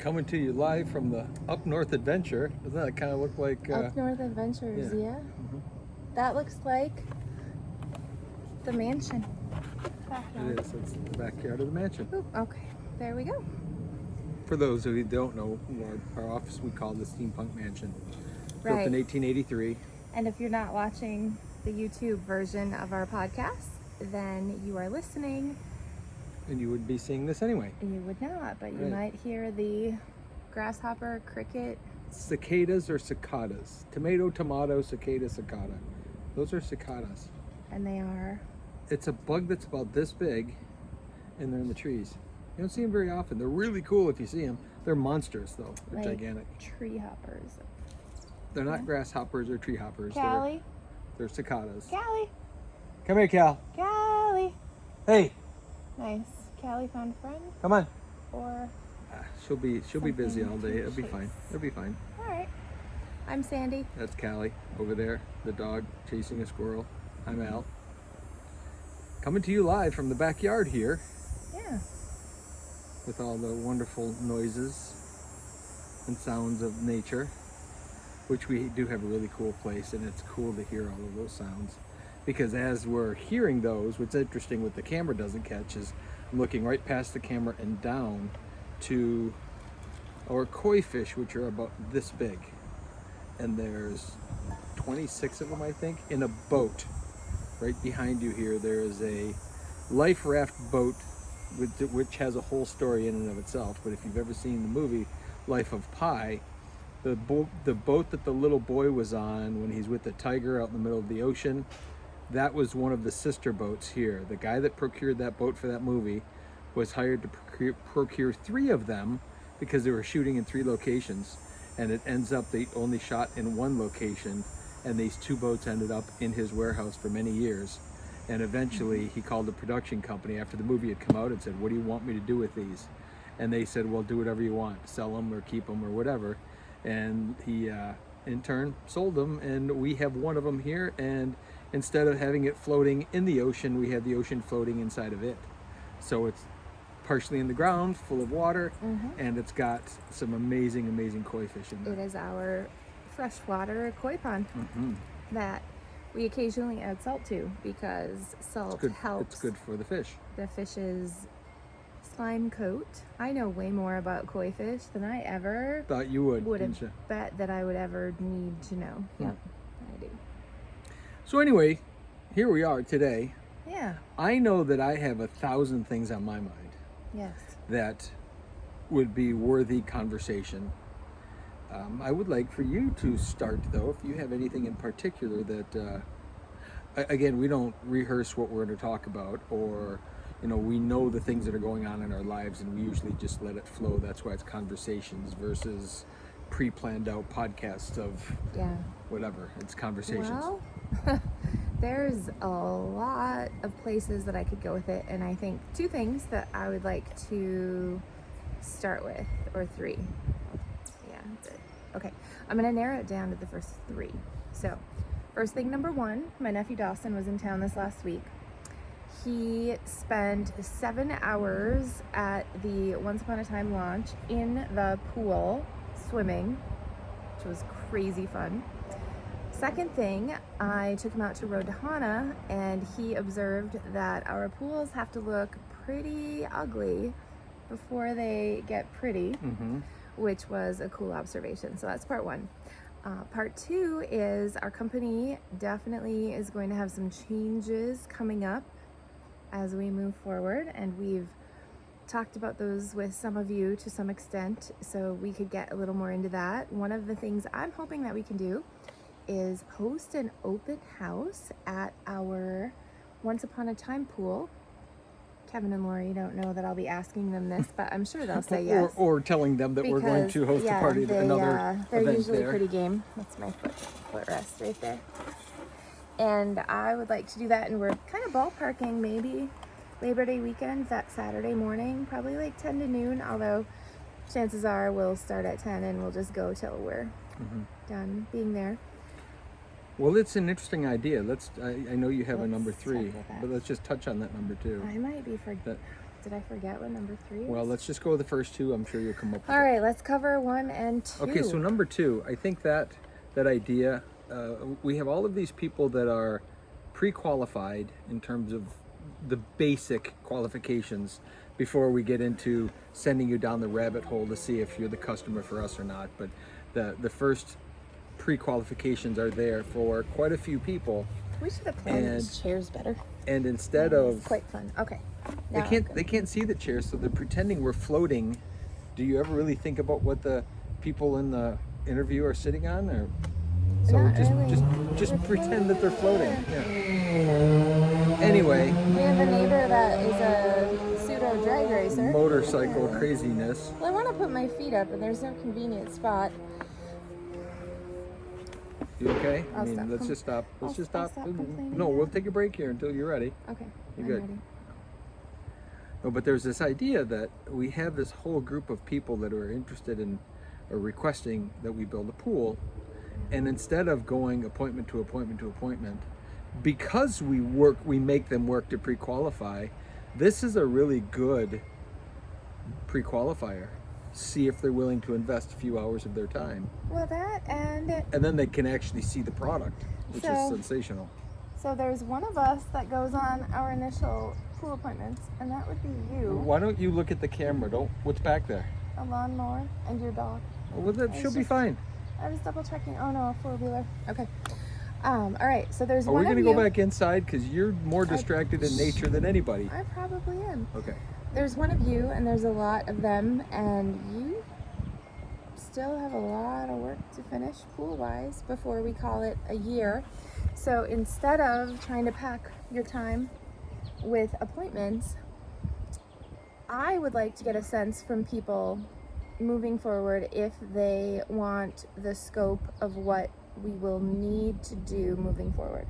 coming to you live from the Up North Adventure. Doesn't that kind of look like... Up North Adventures, yeah. Mm-hmm. That looks like the mansion. It is. It's the backyard of the mansion. Ooh, okay, there we go. For those of you who don't know, our office we call the Steampunk Mansion. Built Right. in 1883. And if you're not watching the YouTube version of our podcast, then you are listening. And you would be seeing this anyway. You would not, but you Right. might hear the grasshopper, cricket. Cicadas or cicadas? Tomato, cicada, cicada. Those are cicadas. And they are... It's a bug that's about this big, and they're in the trees. You don't see them very often. They're really cool if you see them. They're monsters, though. They're like gigantic. tree hoppers. They're not grasshoppers or tree hoppers. Callie? They're cicadas. Callie? Come here, Cal. Callie? Hey, Nice. Callie found a friend? come on. Or... She'll be busy Something all day. to It'll be chase. fine. It'll be fine. Alright. I'm Sandy. That's Callie over there, the dog chasing a squirrel. I'm Al. Coming to you live from the backyard here Yeah. with all the wonderful noises and sounds of nature, which we do have a really cool place, and it's cool to hear all of those sounds. Because as we're hearing those, what's interesting what the camera doesn't catch is I'm looking right past the camera and down to our koi fish, which are about this big. And there's 26 of them, I think, in a boat. Right behind you here, there is a life raft boat which has a whole story in and of itself. But if you've ever seen the movie Life of Pi, the boat that the little boy was on when he's with the tiger out in the middle of the ocean, that was one of the sister boats here. The guy that procured that boat for that movie was hired to procure 3 of them because they were shooting in 3 locations, and it ends up they only shot in 1 location, and these 2 boats ended up in his warehouse for many years. And eventually he called the production company after the movie had come out and said, "What do you want me to do with these?" And they said, "Well, do whatever you want, sell them or keep them or whatever." And he in turn sold them, and we have one of them here, and instead of having it floating in the ocean, we have the ocean floating inside of it. So it's partially in the ground, full of water, and it's got some amazing koi fish in It there. is our freshwater koi pond that we occasionally add salt to because salt helps It's good for the fish. the fish's slime coat. I know way more about koi fish than I ever Thought you would, have didn't you? bet that I would ever need to know. Yep, I do. So anyway, here we are today. Yeah. I know that I have 1,000 things on my mind Yes. that would be worthy conversation. I would like for you to start, though, if you have anything in particular that, again, we don't rehearse what we're going to talk about, or, we know the things that are going on in our lives, and we usually just let it flow. That's why it's conversations versus pre-planned out podcasts of whatever. It's conversations. Well, there's a lot of places that I could go with it, and I think 2 things that I would like to start with, or 3. Yeah, that's it. Okay, I'm gonna narrow it down to the first 3. So, first thing, number 1, my nephew Dawson was in town this last week. He spent 7 hours at the Once Upon a Time launch in the pool swimming, which was crazy fun. Second thing, I took him out to Road to Hana, and he observed that our pools have to look pretty ugly before they get pretty, which was a cool observation. So that's part 1. Part 2 is our company definitely is going to have some changes coming up as we move forward, and we've talked about those with some of you to some extent, so we could get a little more into that. One of the things I'm hoping that we can do is host an open house at our Once Upon a Time pool. Kevin and Lori don't know that I'll be asking them this, but I'm sure they'll say yes. or telling them that we're going to host a party at another they're event usually there. pretty game. That's my footrest right there. And I would like to do that, and we're kind of ballparking maybe Labor Day weekend, that Saturday morning, probably like 10 to noon, although chances are we'll start at 10 and we'll just go till we're done being there. Well, it's an interesting idea. I know you have a Let's number talk 3, about that. but let's just touch on that number 2. I might be Did I forget what number 3 is? Well, let's just go with the first 2. I'm sure you'll come up with All right, let's cover 1 and 2. Okay, so number 2, I think that idea, we have all of these people that are pre-qualified in terms of the basic qualifications before we get into sending you down the rabbit hole to see if you're the customer for us or not. But the first pre-qualifications are there for quite a few people. We should have planned these chairs better. And instead It's of quite fun. Okay. they can't see the chairs, so they're pretending we're floating. Do you ever really think about what the people in the interview are sitting on, or so Not just really. just We're pretend that they're floating? there. Yeah. Anyway, We have a neighbor that is a pseudo drag racer. motorcycle craziness. Well, I want to put my feet up, and there's no convenient spot. You okay? I'll stop. Let's just stop. I'll Let's just stop stop. complaining No, now. we'll take a break here until you're ready. Okay. You're I'm good. ready. No, but there's this idea that we have this whole group of people that are interested in or requesting that we build a pool, and instead of going appointment to appointment to appointment, because we make them work to pre-qualify. This is a really good pre-qualifier. See if they're willing to invest a few hours of their time, Well, that and then they can actually see the product, which is So- sensational. so there's one of us that goes on our initial pool appointments, and that would be you, Why don't you look at the camera? What's back there? a lawnmower, and your dog. Well, that It's she'll be just- fine. I was double checking. Oh no, a 4-wheeler. Okay. All right. So there's Are one we going of to you. go back inside? Because you're more distracted in nature than anybody. I probably am. Okay. There's one of you, and there's a lot of them, and you still have a lot of work to finish pool-wise before we call it a year. So instead of trying to pack your time with appointments, I would like to get a sense from people moving forward if they want the scope of what we will need to do moving forward.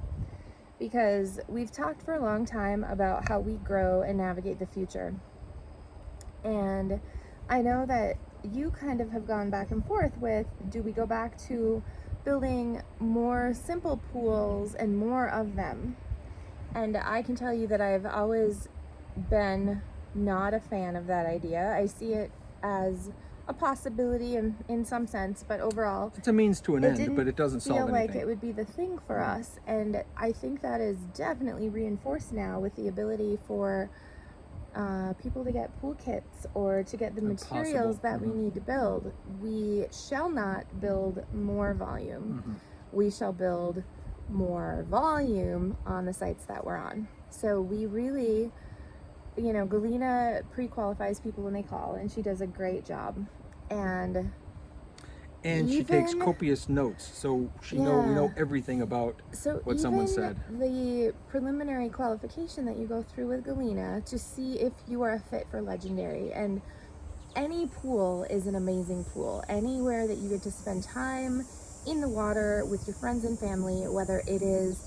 Because we've talked for a long time about how we grow and navigate the future. And I know that you kind of have gone back and forth with, do we go back to building more simple pools and more of them? And I can tell you that I've always been not a fan of that idea. I see it as a possibility in some sense, but overall It's a means to an it end, didn't but it doesn't feel solve like anything. it would be the thing for us. And I think that is definitely reinforced now with the ability for people to get pool kits or to get the materials that we need to build. We shall not build more volume. We shall build more volume on the sites that we're on. So we really, Galena pre-qualifies people when they call, and she does a great job. And she takes even- copious notes, so we Yeah. know everything about so what someone even said. the preliminary qualification that you go through with Galena to see if you are a fit for Legendary, and any pool is an amazing pool. Anywhere that you get to spend time in the water with your friends and family, whether it is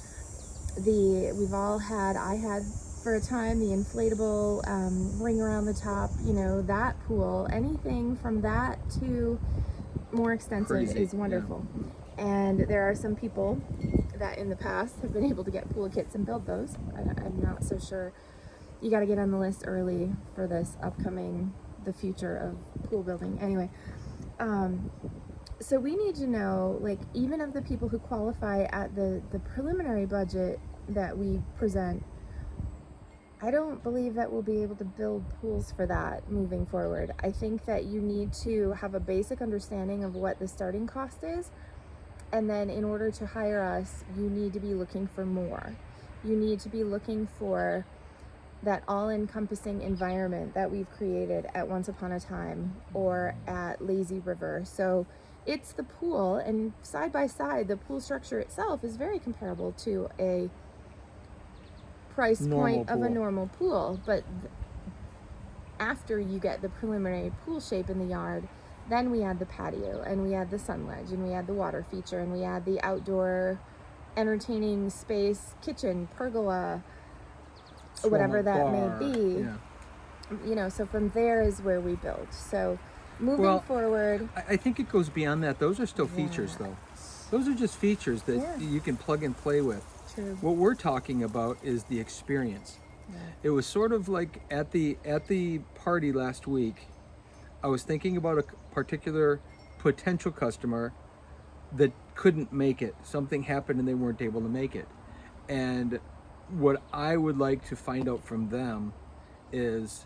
I had for a time the inflatable ring around the top, that pool, anything from that to more extensive Crazy, is wonderful. And there are some people that in the past have been able to get pool kits and build those. I'm not so sure. You got to get on the list early for this upcoming, the future of pool building. Anyway, so we need to know, even of the people who qualify at the preliminary budget that we present, I don't believe that we'll be able to build pools for that moving forward. I think that you need to have a basic understanding of what the starting cost is. And then in order to hire us, you need to be looking for more. You need to be looking for that all-encompassing environment that we've created at Once Upon a Time or at Lazy River. So it's the pool, and side by side, the pool structure itself is very comparable to a price point of a normal pool. But after you get the preliminary pool shape in the yard, then we add the patio, and we add the sun ledge, and we add the water feature, and we add the outdoor entertaining space, kitchen, pergola, or whatever that bar, may be. So from there is where we build. So moving forward, I think it goes beyond that. Those are still features, though. Those are just features that you can plug and play with. True. What we're talking about is the experience. It was sort of like at the party last week, I was thinking about a particular potential customer that couldn't make it. Something happened and they weren't able to make it. And what I would like to find out from them is,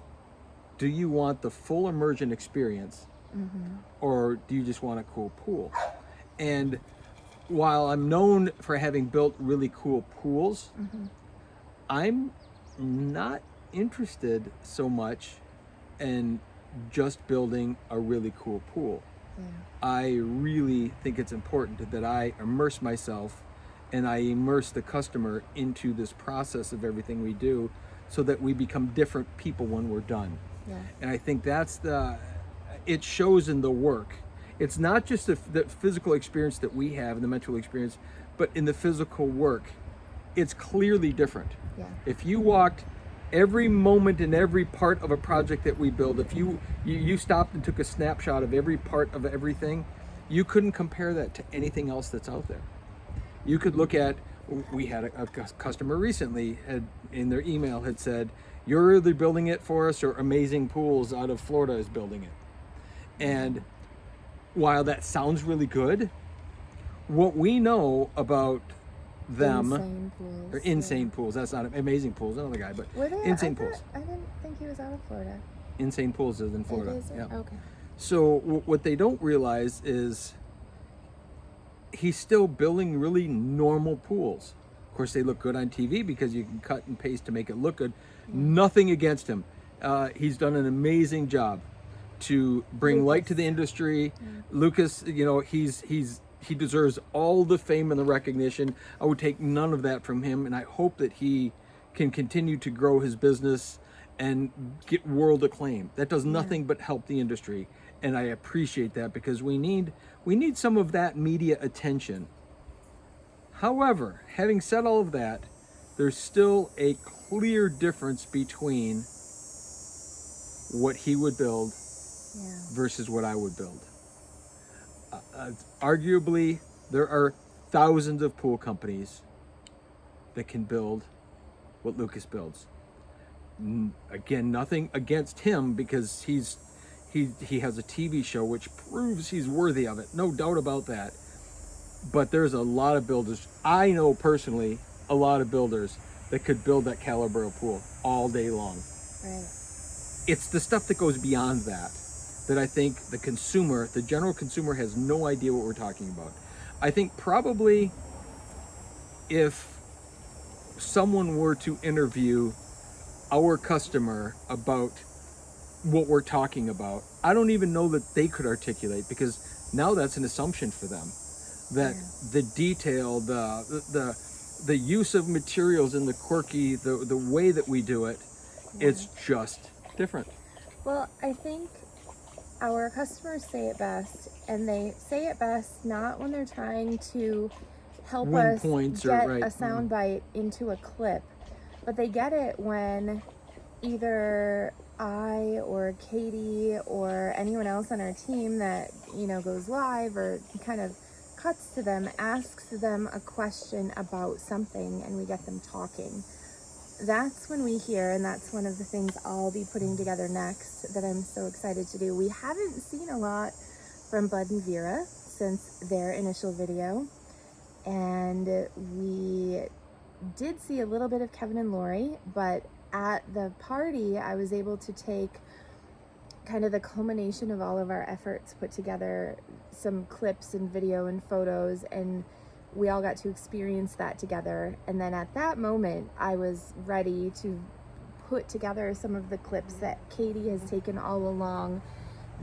do you want the full immersion experience, or do you just want a cool pool? And while I'm known for having built really cool pools, I'm not interested so much in just building a really cool pool. I really think it's important that I immerse myself and I immerse the customer into this process of everything we do, so that we become different people when we're done. And I think it shows in the work. It's not just the physical experience that we have and the mental experience, but in the physical work, it's clearly different. If you walked every moment in every part of a project that we build, if you stopped and took a snapshot of every part of everything, you couldn't compare that to anything else that's out there. You could look at, we had a customer recently in their email had said, "You're either building it for us or Amazing Pools out of Florida is building it." And while that sounds really good, what we know about them, insane pools, that's not Amazing Pools, another guy, but insane pools. I didn't think he was out of Florida. Insane Pools is in Florida. It is, yeah. Okay. So what they don't realize is he's still building really normal pools. Of course, they look good on TV because you can cut and paste to make it look good. Nothing against him. He's done an amazing job to bring light to the industry. Lucas, he deserves all the fame and the recognition. I would take none of that from him, and I hope that he can continue to grow his business and get world acclaim. That does nothing but help the industry, and I appreciate that, because we need some of that media attention. However, having said all of that, there's still a clear difference between what he would build versus what I would build. Arguably, there are thousands of pool companies that can build what Lucas builds. Again, nothing against him, because he has a TV show which proves he's worthy of it, no doubt about that. But there's a lot of builders, I know personally, a lot of builders that could build that caliber of pool all day long. Right. It's the stuff that goes beyond that I think the general consumer has no idea what we're talking about. I think probably if someone were to interview our customer about what we're talking about, I don't even know that they could articulate, because now that's an assumption for them. That the detail, the use of materials and the quirky, the way that we do it, it's just different. Well, I think our customers say it best, and they say it best not when they're trying to help Win us points get or, a soundbite into a clip, but they get it when either I or Katie or anyone else on our team that goes live or kind of cuts to them, asks them a question about something, and we get them talking. That's when we hear, and that's one of the things I'll be putting together next that I'm so excited to do. We haven't seen a lot from Bud and Vera since their initial video, and we did see a little bit of Kevin and Lori, but at the party I was able to take kind of the culmination of all of our efforts, put together some clips and video and photos, and we all got to experience that together. And then at that moment, I was ready to put together some of the clips that Katie has taken all along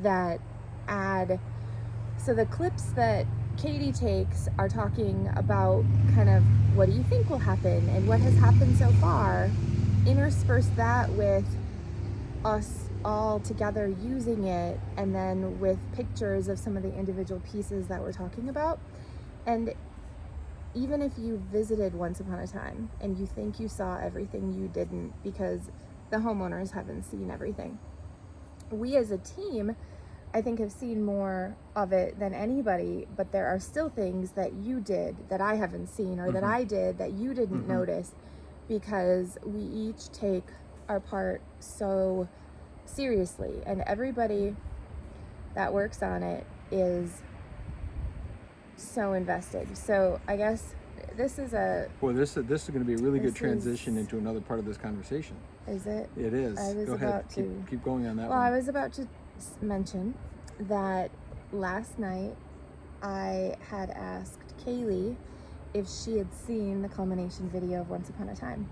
that add. So the clips that Katie takes are talking about kind of what do you think will happen and what has happened so far. Intersperse that with us all together using it, and then with pictures of some of the individual pieces that we're talking about. And even if you visited once upon a time and you think you saw everything, you didn't, because the homeowners haven't seen everything. We as a team, I think, have seen more of it than anybody, but there are still things that you did that I haven't seen, or that I did that you didn't notice. because we each take our part so seriously, and everybody that works on it is so invested. So I guess this is a... Well, this is going to be a really good This transition is- into another part of this conversation. Is it? It is. I was Go ahead. about to... Keep going on that Well, one. I was about to mention that last night I had asked Kaylee if she had seen the culmination video of Once Upon a Time,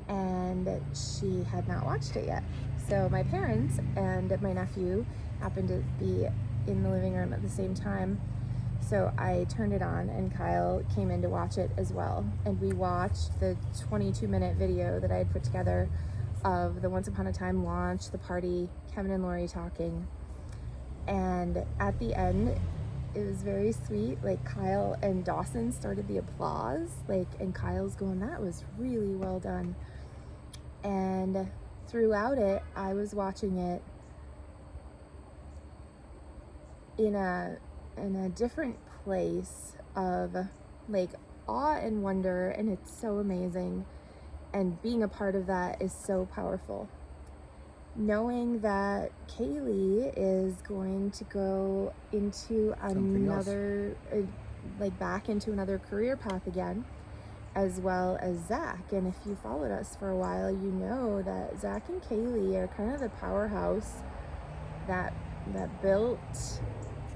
and she had not watched it yet. So my parents and my nephew happened to be in the living room at the same time, so I turned it on and Kyle came in to watch it as well, and we watched the 22-minute video that I had put together of the Once Upon a Time launch, the party, Kevin and Lori talking, and at the end it was very sweet. Like, Kyle and Dawson started the applause, like, and Kyle's going, "That was really well done." And throughout it, I was watching it in a different place of like awe and wonder, and it's so amazing, and being a part of that is so powerful. Knowing that Kaylee is going to go into another like back into another career path again, as well as Zach. And if you followed us for a while, you know that Zach and Kaylee are kind of the powerhouse that built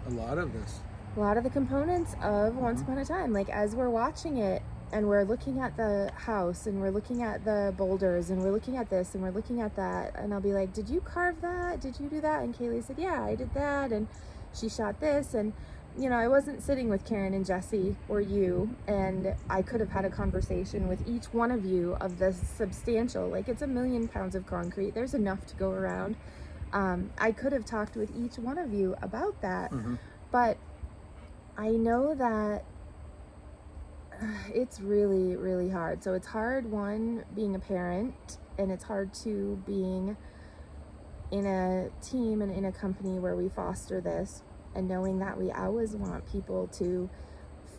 A lot of this. a lot of the components of Once Upon a Time. Like, as we're watching it and we're looking at the house and we're looking at the boulders and we're looking at this and we're looking at that, and I'll be like, "Did you carve that? Did you do that?" And Kaylee said, "Yeah, I did that, and she shot this." And you know, I wasn't sitting with Karen and Jesse or you, and I could have had a conversation with each one of you of this substantial, like, it's 1,000,000 pounds of concrete. There's enough to go around. I could have talked with each one of you about that, but I know that it's really, really hard. So it's hard, one, being a parent, and it's hard, two, being in a team and in a company where we foster this, and knowing that we always want people to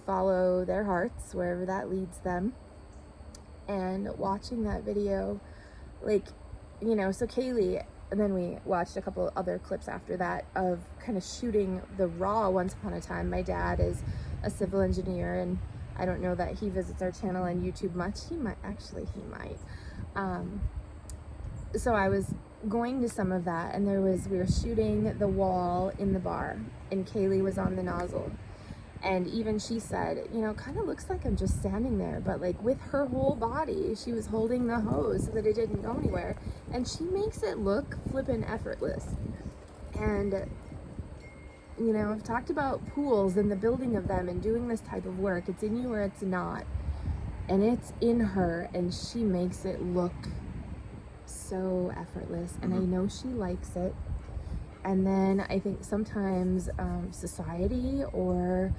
follow their hearts wherever that leads them. And watching that video, like, you know, so Kaylee, and then we watched a couple other clips after that of kind of shooting the raw Once Upon a Time. My dad is a civil engineer, and I don't know that he visits our channel on YouTube much. He might. So I was going to some of that, and we were shooting the wall in the bar, and Kaylee was on the nozzle. And even she said, you know, it kind of looks like I'm just standing there, but like with her whole body, she was holding the hose so that it didn't go anywhere. And she makes it look flippin' effortless. And, you know, I've talked about pools and the building of them and doing this type of work. It's in you or it's not. And it's in her, and she makes it look so effortless. And I know she likes it. And then I think sometimes society or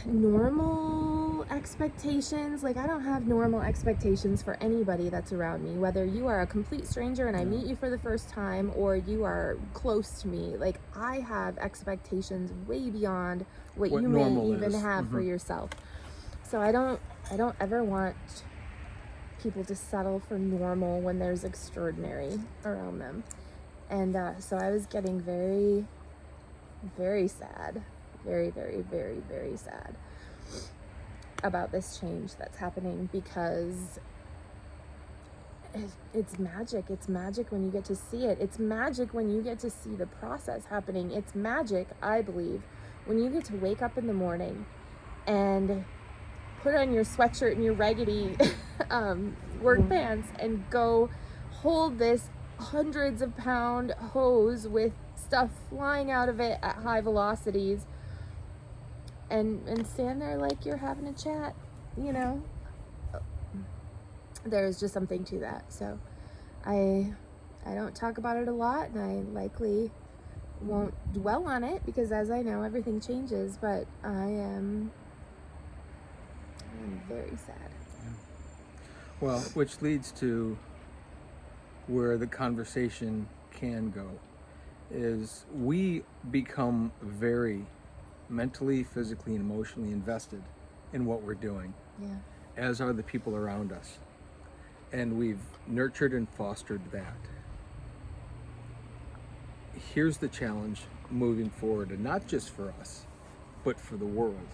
normal expectations, like, I don't have normal expectations for anybody that's around me, whether you are a complete stranger and I meet you for the first time, or you are close to me. Like, I have expectations way beyond what you may even have for yourself. So I don't ever want people to settle for normal when there's extraordinary around them. And so I was getting very, very sad, very, very, very, very sad about this change that's happening, because it's magic. It's magic when you get to see it. It's magic when you get to see the process happening. It's magic, I believe, when you get to wake up in the morning and put on your sweatshirt and your raggedy work pants and go hold this hundreds of pound hose with stuff flying out of it at high velocities, and stand there like you're having a chat, you know. There's just something to that. So I don't talk about it a lot, and I likely won't dwell on it, because as I know, everything changes, but I'm very sad. Well, which leads to where the conversation can go, is we become very mentally, physically, and emotionally invested in what we're doing, Yeah. as are the people around us. and we've nurtured and fostered that. Here's the challenge moving forward, and not just for us, but for the world.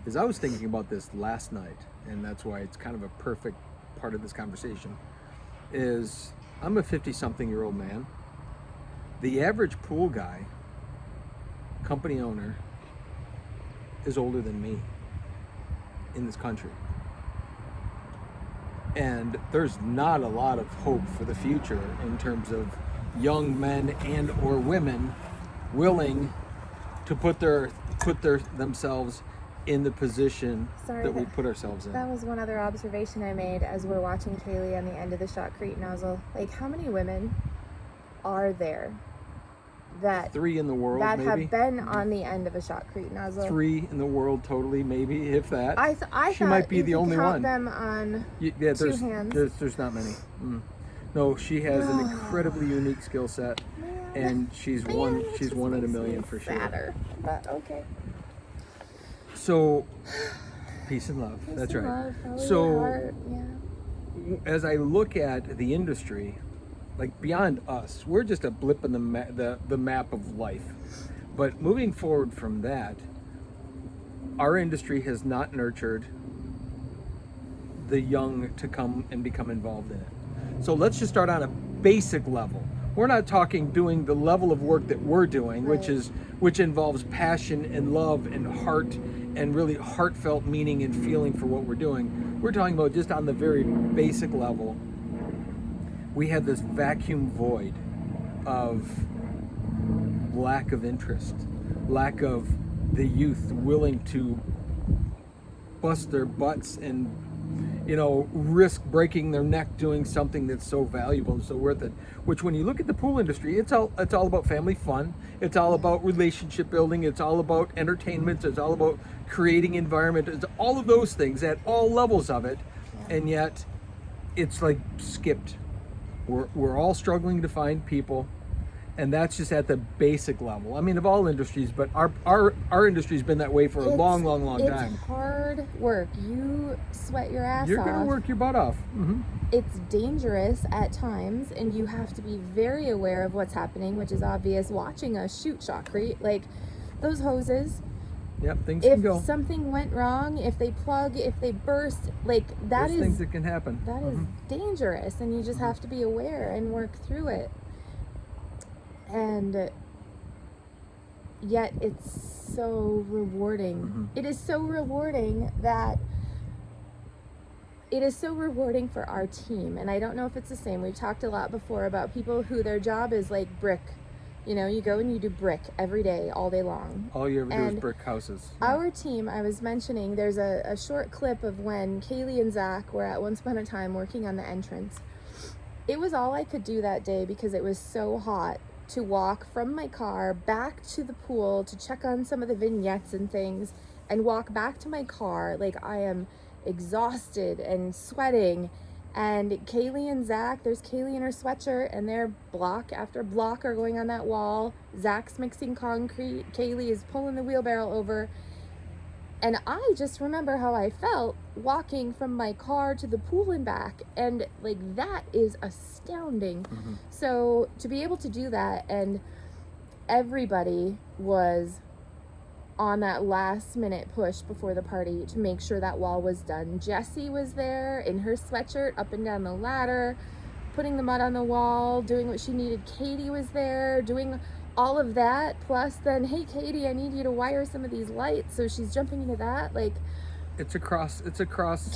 As I was thinking about this last night, and that's why it's kind of a perfect part of this conversation, is I'm a 50-something-year-old man. The average pool guy, company owner, is older than me in this country. And there's not a lot of hope for the future in terms of young men and or women willing to put themselves in the position that we put ourselves in. That was one other observation I made as we're watching Kaylee on the end of the shotcrete nozzle. Like, how many women are there that 3 in the world, that maybe have been on the end of a shotcrete nozzle? 3 in the world, totally, maybe, if that. I she thought might be you the could only count one. them on Yeah, two hands. There's not many. No, she has an incredibly unique skill set, and she's one in a million for sure. Sadder, but okay. So, peace and love. That's Peace and right. love, follow So, your heart, yeah. as I look at the industry, like beyond us, we're just a blip in the map of life. But moving forward from that, our industry has not nurtured the young to come and become involved in it. So let's just start on a basic level. We're not talking doing the level of work that we're doing, Right. which involves passion and love and heart and really heartfelt meaning and feeling for what we're doing. We're talking about just on the very basic level. We have this vacuum void of lack of interest, lack of the youth willing to bust their butts and risk breaking their neck doing something that's so valuable and so worth it. Which, when you look at the pool industry, it's all about family fun. It's all about relationship building. It's all about entertainment. It's all about creating environment. It's all of those things at all levels of it, and yet it's like skipped. We're all struggling to find people, and that's just at the basic level. I mean, of all industries, but our industry's been that way for a long time. It's hard work. You sweat your ass off. You're gonna work your butt off. Mm-hmm. It's dangerous at times, and you have to be very aware of what's happening, which is obvious watching us shoot shotcrete. Like, those hoses, Yep, things can go. if something went wrong, if they plug, if they burst, like, There's things that can happen. That is dangerous, and you just have to be aware and work through it. And yet it's so rewarding. It is so rewarding for our team. And I don't know if it's the same. We've talked a lot before about people who their job is like brick. You go and you do brick every day, all day long. All you ever do is brick houses. Our team, I was mentioning, there's a short clip of when Kaylee and Zach were at once upon a time working on the entrance. It was all I could do that day because it was so hot to walk from my car back to the pool to check on some of the vignettes and things and walk back to my car. Like, I am exhausted and sweating. And Kaylee and Zach, there's Kaylee in her sweatshirt, and they're block after block are going on that wall. Zach's mixing concrete. Kaylee is pulling the wheelbarrow over. And I just remember how I felt walking from my car to the pool and back. And like, that is astounding. So to be able to do that, and everybody was on that last minute push before the party to make sure that wall was done. Jessie was there in her sweatshirt up and down the ladder, putting the mud on the wall, doing what she needed. Katie was there doing all of that, plus then, hey Katie, I need you to wire some of these lights. So she's jumping into that. Like, it's a cross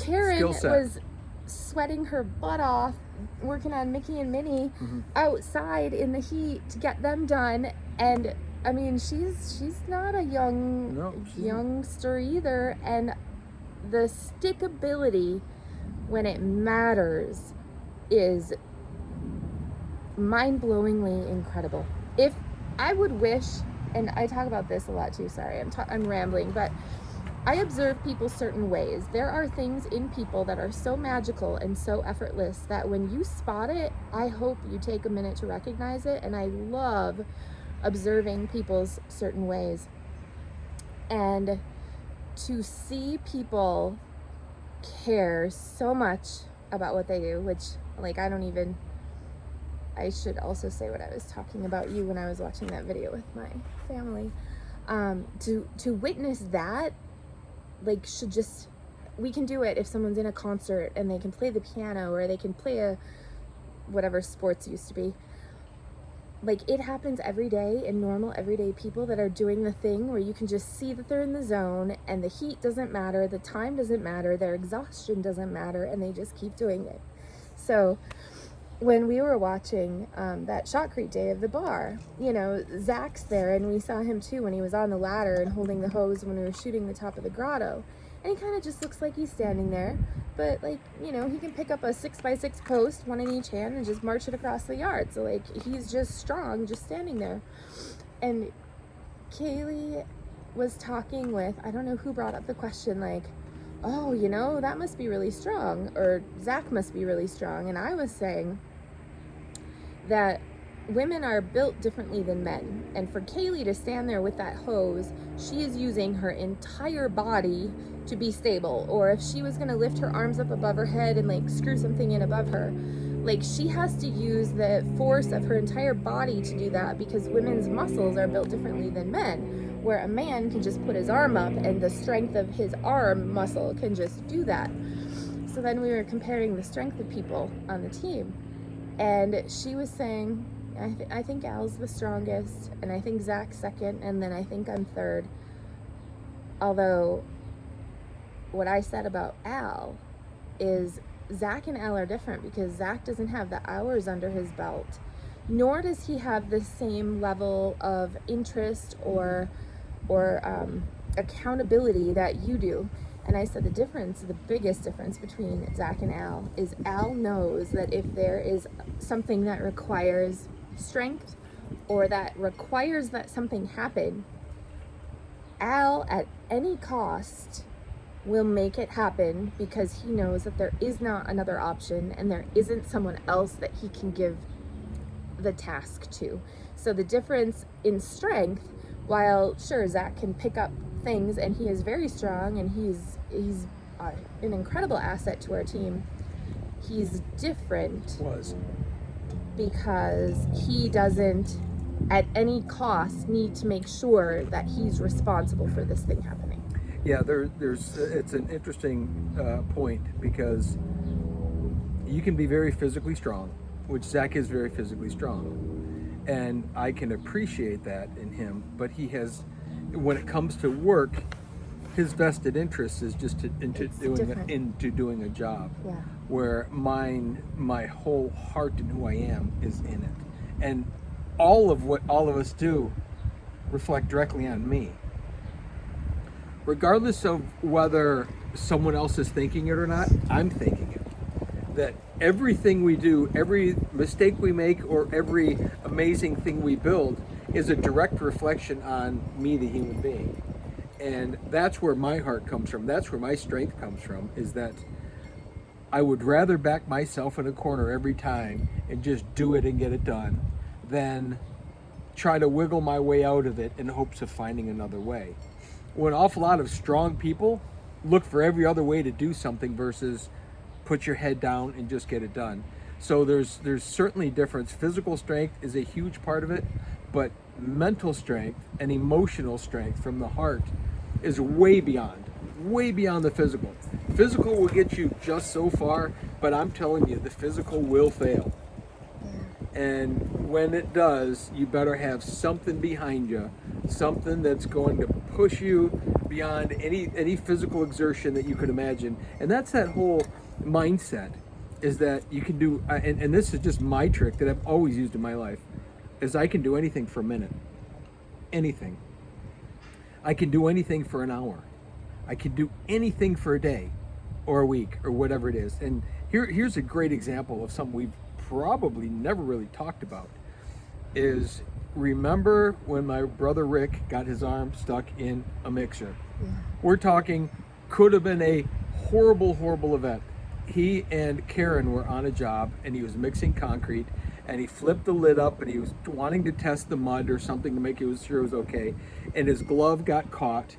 Karen skill set. was sweating her butt off working on Mickey and Minnie outside in the heat to get them done. And I mean, she's not a youngster either, and the stickability when it matters is mind-blowingly incredible. If I would wish, and I talk about this a lot too, sorry, I'm rambling, but I observe people certain ways. There are things in people that are so magical and so effortless that when you spot it, I hope you take a minute to recognize it. And I love observing people's certain ways. And to see people care so much about what they do, which, like, I should also say what I was talking about you when I was watching that video with my family. To witness that, like, we can do it if someone's in a concert and they can play the piano, or they can play whatever sports used to be. Like, it happens every day in normal, everyday people that are doing the thing where you can just see that they're in the zone, and the heat doesn't matter, the time doesn't matter, their exhaustion doesn't matter, and they just keep doing it. So when we were watching that shotcrete day of the bar, Zach's there, and we saw him too when he was on the ladder and holding the hose when we were shooting the top of the grotto. And he kind of just looks like he's standing there, but, like, he can pick up a 6x6 post, one in each hand, and just march it across the yard. So, like, he's just strong, just standing there. And Kaylee was talking with, I don't know who brought up the question, like, oh, that must be really strong, or Zach must be really strong. And I was saying that women are built differently than men. And for Kaylee to stand there with that hose, she is using her entire body to be stable. Or if she was going to lift her arms up above her head and, like, screw something in above her, like, she has to use the force of her entire body to do that, because women's muscles are built differently than men, where a man can just put his arm up and the strength of his arm muscle can just do that. So then we were comparing the strength of people on the team, and she was saying, I think Al's the strongest, and I think Zach's second, and then I think I'm third. Although, what I said about Al is Zach and Al are different, because Zach doesn't have the hours under his belt, nor does he have the same level of interest or accountability that you do. And I said the biggest difference between Zach and Al is Al knows that if there is something that requires strength, or that requires that something happen, Al, at any cost, will make it happen, because he knows that there is not another option, and there isn't someone else that he can give the task to. So the difference in strength, while sure Zach can pick up things and he is very strong and he's an incredible asset to our team, he's different because he doesn't at any cost need to make sure that he's responsible for this thing happening. Yeah, it's an interesting point, because you can be very physically strong, which Zach is very physically strong, and I can appreciate that in him, but he has, when it comes to work, his vested interest is just into doing a job. Yeah. Where my whole heart and who I am is in it, and all of what all of us do reflect directly on me, regardless of whether someone else is thinking it or not. I'm thinking it. That everything we do, every mistake we make, or every amazing thing we build is a direct reflection on me, the human being. And that's where my heart comes from. That's where my strength comes from, is that I would rather back myself in a corner every time and just do it and get it done than try to wiggle my way out of it in hopes of finding another way. Well, an awful lot of strong people look for every other way to do something versus put your head down and just get it done. So there's certainly a difference. Physical strength is a huge part of it, but mental strength and emotional strength from the heart is way beyond the physical. Physical will get you just so far, but I'm telling you, the physical will fail. And when it does, you better have something behind you, something that's going to push you beyond any physical exertion that you could imagine. And that's that whole mindset, is that you can do, and this is just my trick that I've always used in my life, is I can do anything for a minute. Anything. I can do anything for an hour. I can do anything for a day or a week or whatever it is. And here's a great example of something we've probably never really talked about, is remember when my brother Rick got his arm stuck in a mixer? Yeah. We're talking, could have been a horrible event. He and Karen were on a job, and he was mixing concrete, and he flipped the lid up, and he was wanting to test the mud or something to make sure it was okay, and his glove got caught.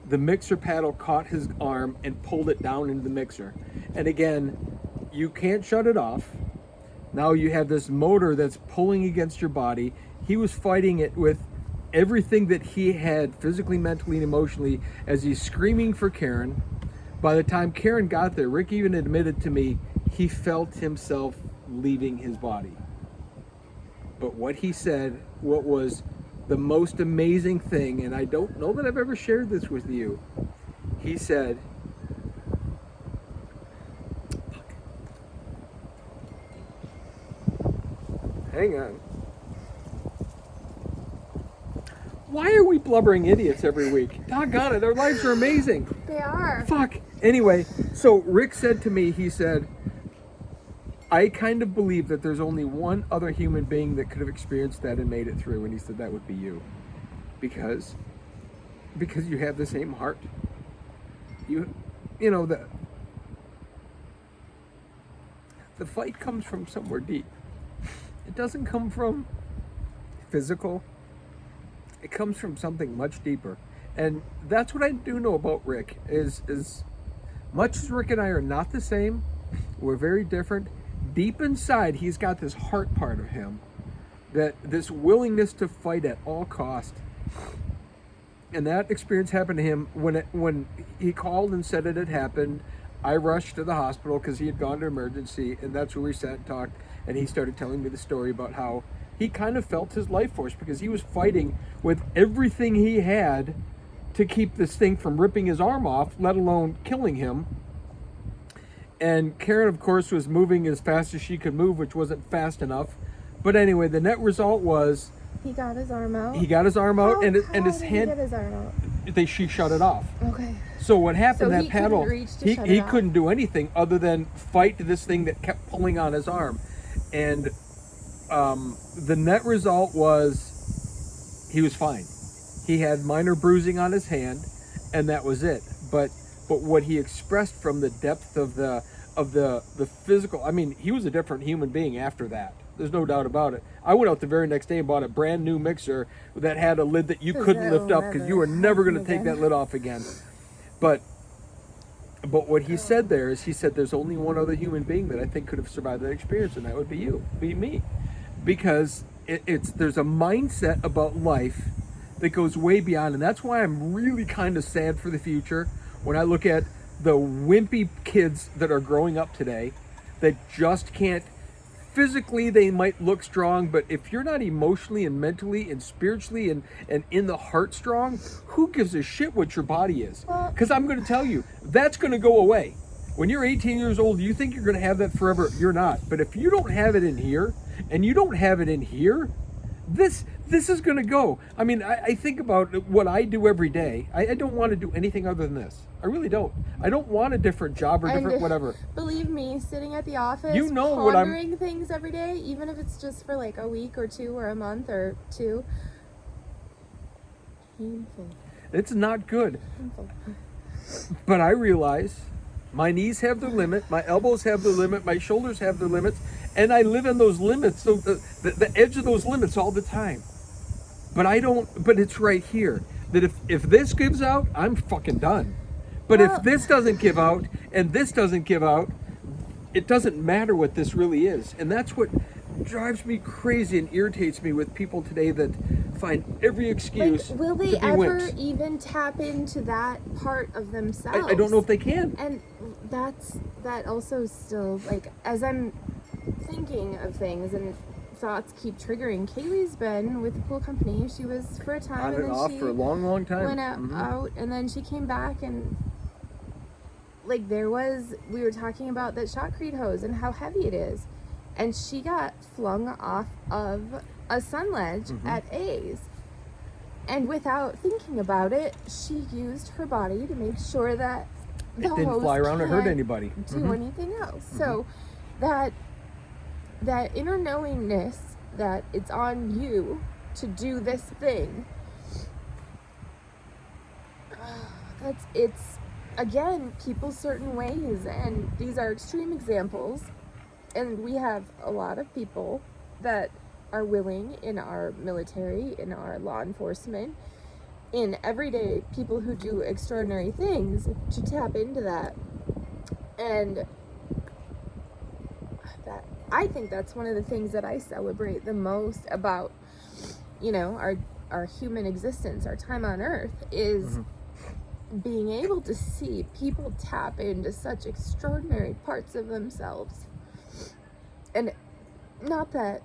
The mixer paddle caught his arm and pulled it down into the mixer. And again, you can't shut it off. Now you have this motor that's pulling against your body. He was fighting it with everything that he had physically, mentally, and emotionally as he's screaming for Karen. By the time Karen got there, Rick even admitted to me he felt himself leaving his body. But what he said, what was the most amazing thing, and I don't know that I've ever shared this with you, he said, hang on. Why are we blubbering idiots every week? Doggone it, our lives are amazing. They are. Fuck. Anyway, so Rick said to me, he said, I kind of believe that there's only one other human being that could have experienced that and made it through, and he said that would be you. Because you have the same heart. You know, the fight comes from somewhere deep. It doesn't come from physical. It comes from something much deeper. And that's what I do know about Rick, is much as Rick and I are not the same, we're very different. Deep inside, he's got this heart part of him, that this willingness to fight at all cost. And that experience happened to him when he called and said it had happened. I rushed to the hospital because he had gone to emergency, and that's where we sat and talked. And he started telling me the story about how he kind of felt his life force because he was fighting with everything he had to keep this thing from ripping his arm off, let alone killing him. And Karen, of course, was moving as fast as she could move, which wasn't fast enough. But anyway, the net result was he got his arm out. He got his arm out, How and his did hand. He get his arm out? She shut it off. Okay. So what happened? So that he paddle, couldn't reach to shut it he off? couldn't do anything other than fight this thing that kept pulling on his arm, and the net result was he was fine. He had minor bruising on his hand, and that was it. But what he expressed from the depth of the physical, I mean, he was a different human being after that. There's no doubt about it. I went out the very next day and bought a brand new mixer that had a lid that you couldn't lift up because you were never going to take that lid off again. But what he said there is, he said there's only one other human being that I think could have survived that experience, and that would be me. Because there's a mindset about life that goes way beyond, and that's why I'm really kind of sad for the future when I look at the wimpy kids that are growing up today that just can't. Physically, they might look strong, but if you're not emotionally and mentally and spiritually and in the heart strong, who gives a shit what your body is? Because I'm going to tell you, that's going to go away. When you're 18 years old, you think you're going to have that forever. You're not. But if you don't have it in here, and you don't have it in here, this is going to go. I mean, I think about what I do every day. I don't want to do anything other than this. I really don't. I don't want a different job or different whatever. Believe me, sitting at the office, you know pondering things every day, even if it's just for like a week or two or a month or two. Painful. It's not good. Painful. But I realize my knees have their limit, my elbows have their limit, my shoulders have their limits, and I live in those limits, so the edge of those limits all the time. But it's right here, that if this gives out, I'm fucking done. But if this doesn't give out, and this doesn't give out, it doesn't matter what this really is. And that's what drives me crazy and irritates me with people today that find every excuse like, will they to be ever wimps. Even tap into that part of themselves? I don't know if they can. And that also still, like, as I'm thinking of things and thoughts keep triggering, Kaylee's been with the pool company. She was for a time, On and then off she for a long time. went out, and then she came back, and like we were talking about that shotcrete hose and how heavy it is, and she got flung off of a sun ledge at A's, and without thinking about it, she used her body to make sure that the it didn't hose fly around or hurt can't anybody. do anything else. So that inner knowingness that it's on you to do this thing, it's again, people's certain ways, and these are extreme examples, and we have a lot of people that are willing in our military, in our law enforcement, in everyday people who do extraordinary things to tap into that. And that I think that's one of the things that I celebrate the most about, you know, our human existence, our time on earth, is being able to see people tap into such extraordinary parts of themselves. And not that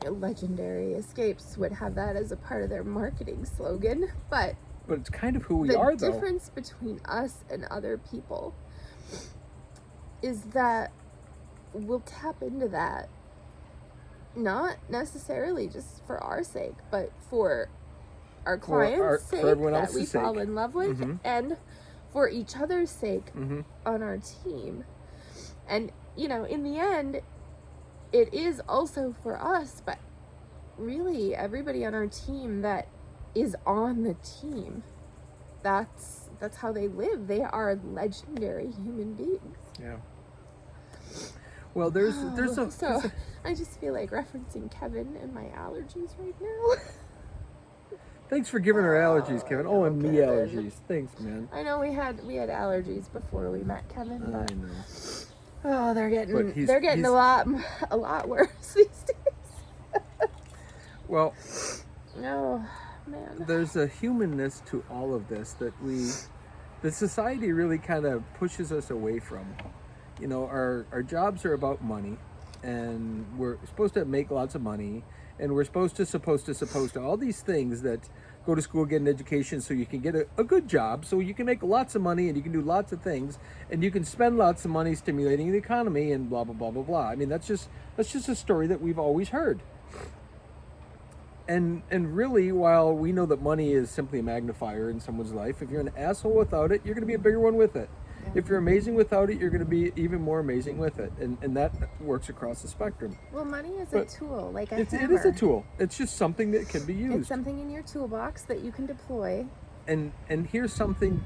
Legendary Escapes would have that as a part of their marketing slogan, but it's kind of who we are, though. The difference between us and other people is that we'll tap into that, not necessarily just for our sake, but for our clients' sake, that we fall in love with, and for each other's sake on our team. And, you know, in the end, it is also for us, but really everybody on our team that is on the team, that's how they live. They are legendary human beings. Yeah. Well, there's I just feel like referencing Kevin and my allergies right now. Thanks for giving her allergies, Kevin. Oh, and me allergies. Thanks, man. I know we had allergies before we met Kevin. But, I know. Oh, they're getting a lot worse these days. Well, oh man. There's a humanness to all of this that the society really kind of pushes us away from. You know, our jobs are about money, and we're supposed to make lots of money, and we're supposed to all these things that go to school, get an education so you can get a good job, so you can make lots of money and you can do lots of things, and you can spend lots of money stimulating the economy and blah, blah, blah, blah, blah. I mean, that's just a story that we've always heard. And really, while we know that money is simply a magnifier in someone's life, if you're an asshole without it, you're going to be a bigger one with it. If you're amazing without it, you're going to be even more amazing with it. And that works across the spectrum. Well, money is a tool, like a hammer. It is a tool. It's just something that can be used. It's something in your toolbox that you can deploy. And here's something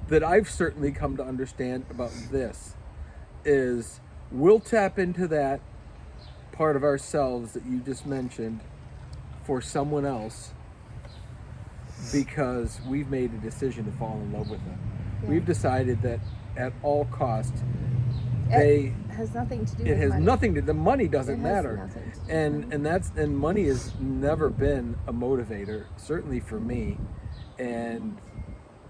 that I've certainly come to understand about this, is we'll tap into that part of ourselves that you just mentioned for someone else because we've made a decision to fall in love with them. Yeah. We've decided that at all costs, it has nothing to do with money. It has nothing to, the money doesn't matter. Nothing to do and money has never been a motivator, certainly for me. And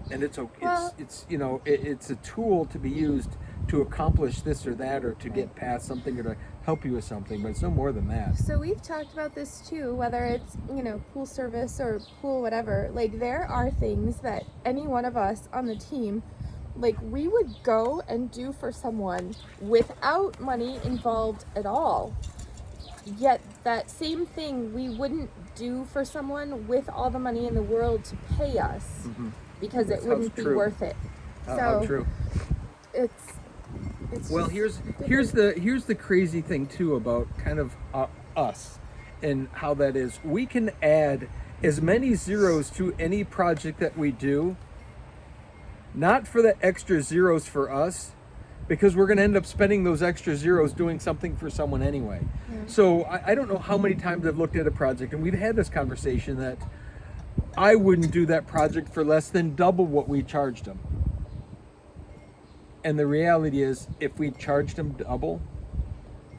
it's a tool to be used to accomplish this or that, or to get past something, or to help you with something, but it's no more than that. So we've talked about this too, whether it's, you know, pool service or pool whatever. Like, there are things that any one of us on the team, like, we would go and do for someone without money involved at all. Yet that same thing we wouldn't do for someone with all the money in the world to pay us, because it wouldn't be worth it. How true. It's well, here's the crazy thing too about kind of us and how that is. We can add as many zeros to any project that we do, not for the extra zeros for us, because we're going to end up spending those extra zeros doing something for someone anyway. Yeah. So I don't know how many times I've looked at a project, and we've had this conversation, that I wouldn't do that project for less than double what we charged them. And the reality is, if we charged them double,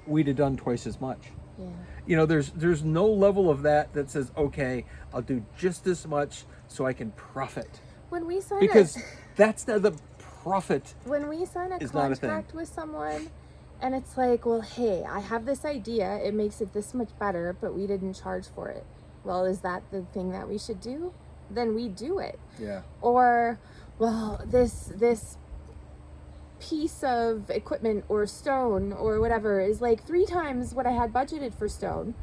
we'd have done twice as much. Yeah. You know, there's no level of that says, okay, I'll do just this much so I can profit. When we sign that's the profit. When we sign a contract with someone, and it's like, well, hey, I have this idea, it makes it this much better, but we didn't charge for it. Well, is that the thing that we should do? Then we do it. Yeah. Or, well, this piece of equipment or stone or whatever is like 3 times what I had budgeted for stone,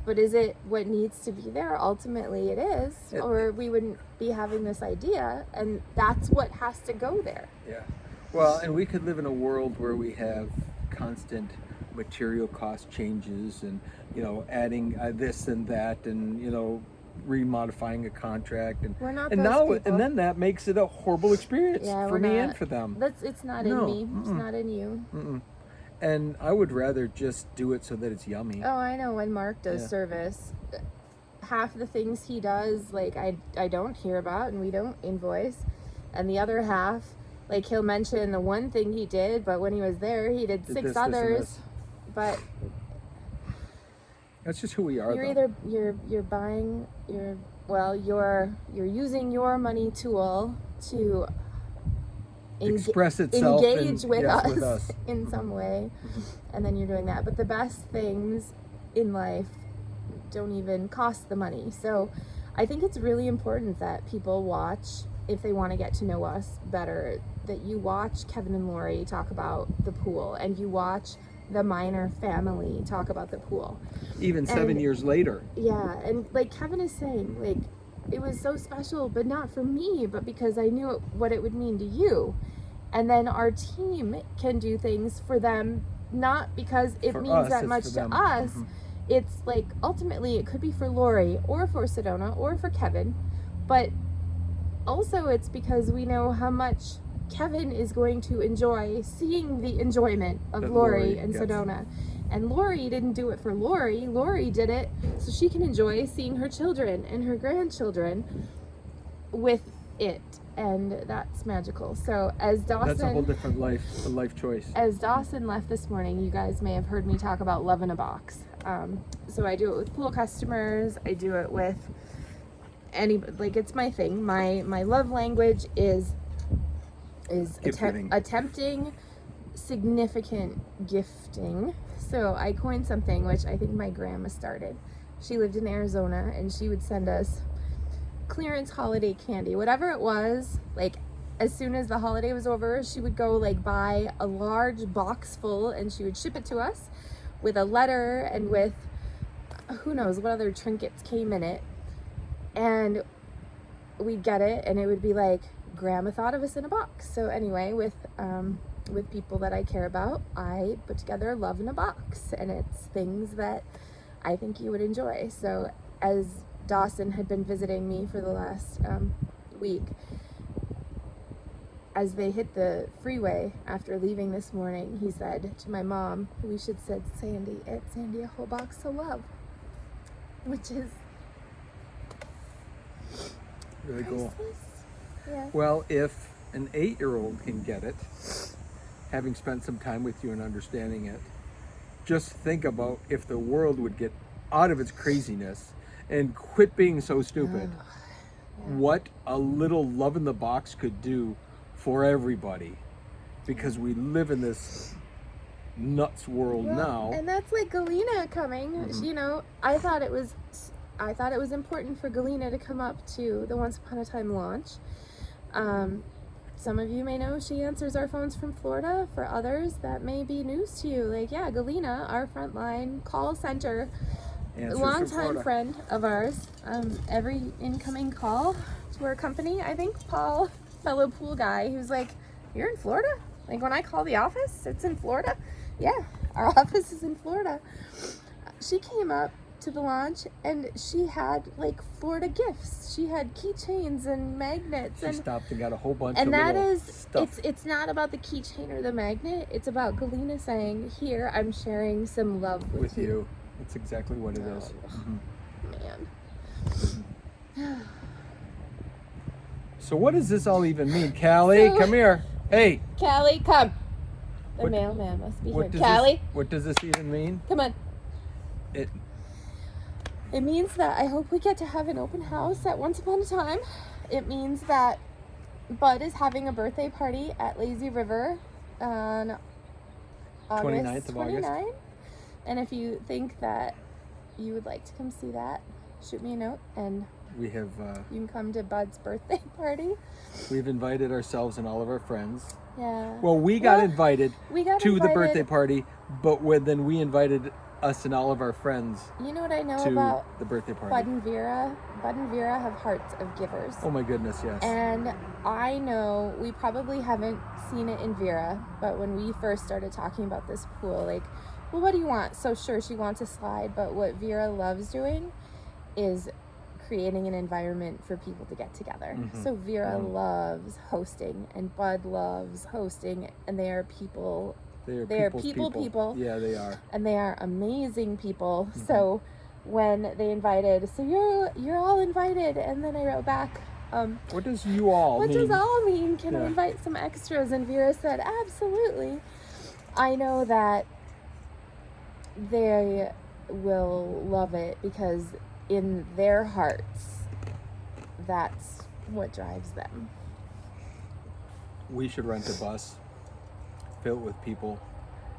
but is it what needs to be there? Ultimately it is, or we wouldn't be having this idea, and that's what has to go there. Yeah. Well, and we could live in a world where we have constant material cost changes, and, you know, adding this and that, and, you know, remodifying a contract, and we're not and those now people. And then that makes it a horrible experience for me and for them. It's not in me. It's not in you. And I would rather just do it so that it's yummy. Oh, I know. When Mark does service, half the things he does, like, I don't hear about and we don't invoice, and the other half Like, he'll mention the one thing he did, but when he was there, he did six this, and others. this. But That's just who we are. you're though. either you're buying you're using your money tool to Express itself engage with with us in some way, and then you're doing that. But the best things in life don't even cost the money. So I think it's really important that people watch, if they want to get to know us better, that you watch Kevin and Lori talk about the pool, and you watch the Minor family talk about the pool. Even 7 years later. Yeah, and like Kevin is saying, like, it was so special, but not for me, but because I knew what it would mean to you. And then our team can do things for them, not because it For means us, that it's much for to them. us. It's like, ultimately, it could be for Lori or for Sedona or for Kevin, but also it's because we know how much Kevin is going to enjoy seeing the enjoyment of That Lori Lori and gets. Sedona. And Lori didn't do it for Lori. Lori did it so she can enjoy seeing her children and her grandchildren with it. And that's magical. So as That's a whole Dawson, different life choice. as Dawson left this morning, you guys may have heard me talk about love in a box. So I do it with pool customers. I do it with like, it's my thing. My love language is Gift-giving. attempting significant gifting. So I coined something which I think my grandma started. She lived in Arizona, and she would send us clearance holiday candy, whatever it was. Like, as soon as the holiday was over, she would go like buy a large box full, and she would ship it to us with a letter and with who knows what other trinkets came in it. And we'd get it, and it would be like, Grandma thought of us in a box. So anyway, with people that I care about, I put together love in a box, and it's things that I think you would enjoy. So as Dawson had been visiting me for the last week, as they hit the freeway after leaving this morning, he said to my mom, we should send Sandy a whole box of love, which is Really cool. priceless. Yeah. Well, if an 8-year-old can get it, having spent some time with you and understanding it, just think about if the world would get out of its craziness and quit being so stupid, what a little love in the box could do for everybody. Because we live in this nuts world now. And that's like Galena coming. You know, I thought it was important for Galena to come up to the Once Upon a Time launch. Some of you may know she answers our phones from Florida. For others, that may be news to you. Like, yeah, Galena, our frontline call center, Answers longtime from Florida. friend of ours. Every incoming call to our company, I think Paul, fellow pool guy, who's like, "You're in Florida?" Like, when I call the office, it's in Florida. Yeah, our office is in Florida. She came up to the launch, and she had like Florida gifts. She had keychains and magnets. She and stopped and got a whole bunch and of that little is stuff. it's not about the keychain or the magnet. It's about Galena saying, "Here, I'm sharing some love with you. That's exactly what it is. Man. So what does this all even mean? Callie, So- come here. Hey. Callie, come. The What- mailman must be here. What does Callie, what does this even mean? come on. It It means that I hope we get to have an open house at Once Upon a Time. It means that Bud is having a birthday party at Lazy River on August 29th of August. 29th. And if you think that you would like to come see that, shoot me a note, and we have you can come to Bud's birthday party. we've invited ourselves and all of our friends. Yeah. Well, we got invited we got to invited. the birthday party, but then we invited us and all of our friends You know what I know to about the birthday party. Bud and Vera? Bud and Vera have hearts of givers. Oh my goodness, yes. And I know we probably haven't seen it in Vera, but when we first started talking about this pool, like, well, what do you want? So sure, she wants a slide, but what Vera loves doing is creating an environment for people to get together. So Vera loves hosting, and Bud loves hosting, and they are people. They are people. Yeah, they are. And they are amazing people. So when they invited, so you're all invited, and then I wrote back, What does you all what mean? does all mean? Can I Yeah. invite some extras? And Vera said, absolutely. I know that they will love it because in their hearts, that's what drives them. We should rent a bus, fill it with people,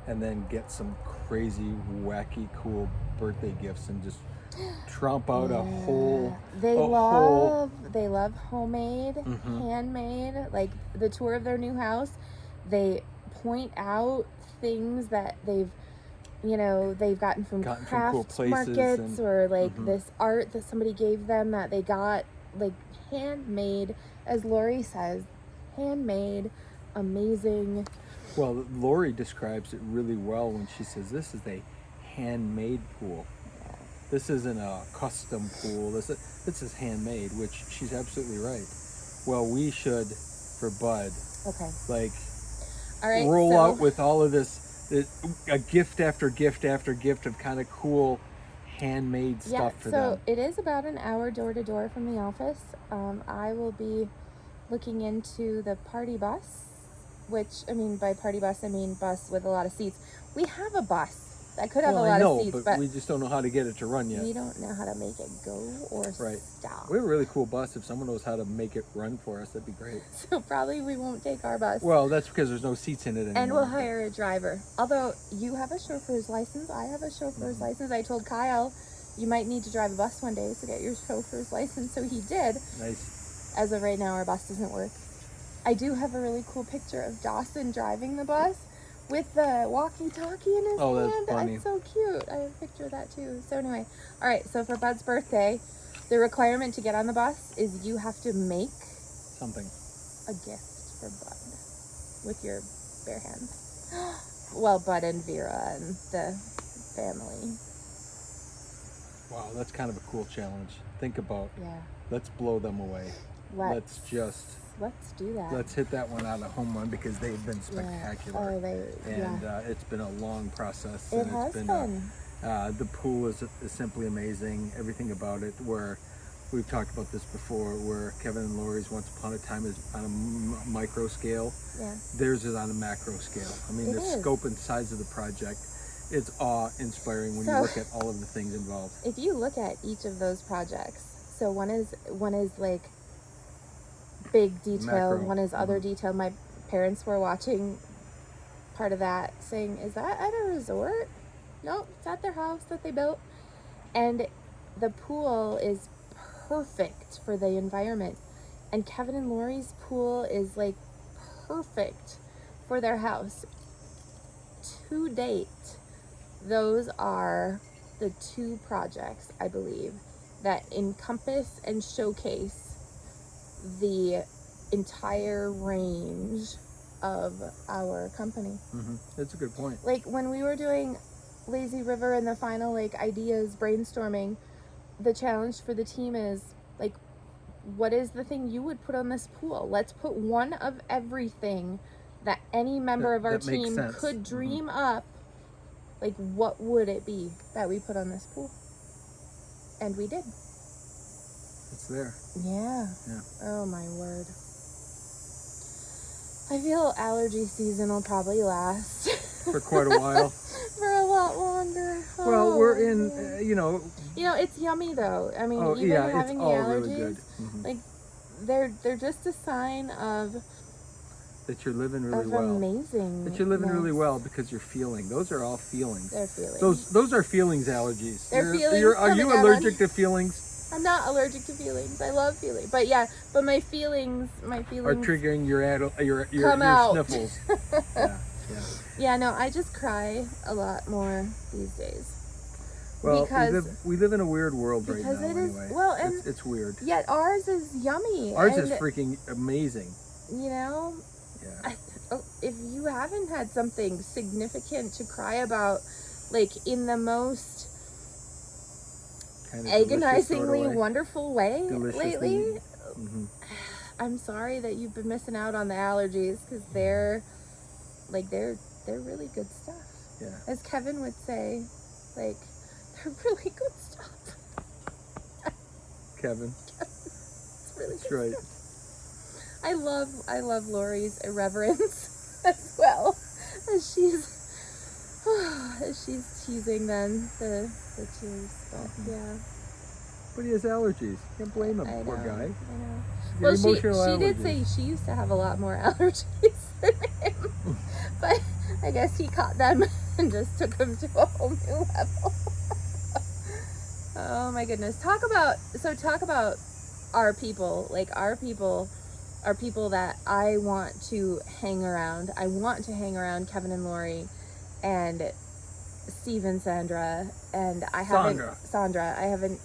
and then get some crazy, wacky, cool birthday gifts and just trump out a whole. They a love whole- they love homemade, handmade. Like the tour of their new house, they point out things that they've gotten from Gotten from craft cool places markets, and- or like this art that somebody gave them that they got, like handmade, as Lori says, handmade, amazing. Well, Lori describes it really well when she says this is a handmade pool. This isn't a custom pool. This is handmade, which she's absolutely right. Well, we should, for Bud, Okay. like All right. roll so, out with all of this, a gift after gift after gift of kind of cool handmade stuff for so them. it is about an hour door to door from the office. I will be looking into the party bus, which, I mean, by party bus, I mean bus with a lot of seats. We have a bus that could have a lot of seats, but we just don't know how to get it to run yet. we don't know how to make it go or stop. We have a really cool bus. If someone knows how to make it run for us, that'd be great. So probably we won't take our bus. Well, that's because there's no seats in it anymore. And we'll hire a driver. Although you have a chauffeur's license, I have a chauffeur's license. I told Kyle you might need to drive a bus one day, so get your chauffeur's license. So he did. Nice. As of right now, our bus doesn't work. I do have a really cool picture of Dawson driving the bus with the walkie-talkie in his Oh, hand. that's funny. That's so cute. I have a picture of that too. So anyway, all right. So for Bud's birthday, the requirement to get on the bus is you have to make Something. a gift for Bud with your bare hands. Well, Bud and Vera and the family. Wow, that's kind of a cool challenge. Think about. Yeah. Let's blow them away. Let's do that. Let's hit that one out of home run because they've been spectacular. Oh, It's been a long process. It and has it's been. The pool is simply amazing. Everything about it. Where we've talked about this before, where Kevin and Lori's once upon a time is on a micro scale. Yeah. Theirs is on a macro scale. I mean, the scope and size of the project, it's awe-inspiring when you look at all of the things involved. If you look at each of those projects, so one is like big detail, Macro. one is other detail. My parents were watching part of that, saying, "Is that at a resort?" No, it's at their house that they built. And the pool is perfect for the environment. And Kevin and Lori's pool is like perfect for their house. To date, those are the two projects, I believe, that encompass and showcase the entire range of our company. That's a good point. Like when we were doing Lazy River and the final like ideas brainstorming, the challenge for the team is like, what is the thing you would put on this pool? Let's put one of everything that any member of our that makes team sense. could dream up. Like, what would it be that we put on this pool? And we did. It's there. Yeah. Yeah. Oh my word. I feel allergy season will probably last For quite a while. for a lot longer. Well, we're Oh, in, man. you know. It's yummy though. I mean, even yeah, having it's the all allergies, really good. like they're just a sign of That you're living really well. amazing. That you're living really well because you're feeling. Those are all feelings. They're feelings. Those are feelings allergies. They're feelings Are you coming out allergic on- to feelings? I'm not allergic to feelings. I love feelings, but my feelings Are triggering your come out. sniffles. Yeah. Yeah, no, I just cry a lot more these days. Well, Because we live in a weird world right now. because it is- Anyway, well, and- it's weird. Yet ours is yummy. Ours and, is freaking amazing. You know, Yeah. if you haven't had something significant to cry about, like in the most Kind of delicious sort of agonizingly way. wonderful way Deliciously- lately, Mhm. I'm sorry that you've been missing out on the allergies because they're really good stuff. Yeah. As Kevin would say, like, they're really good stuff. Kevin. It's really That's good right. stuff. I love Lori's irreverence as well, as she's teasing them the cheers. But yeah. But he has allergies. Can't blame him, I poor know, guy. I know. He's got Well, emotional she did allergies. say she used to have a lot more allergies than him, but I guess he caught them and just took them to a whole new level. Oh my goodness! Talk about our people. Like our people are people that I want to hang around. I want to hang around Kevin and Lori, and Steve and Sandra, and I haven't Sandra. I haven't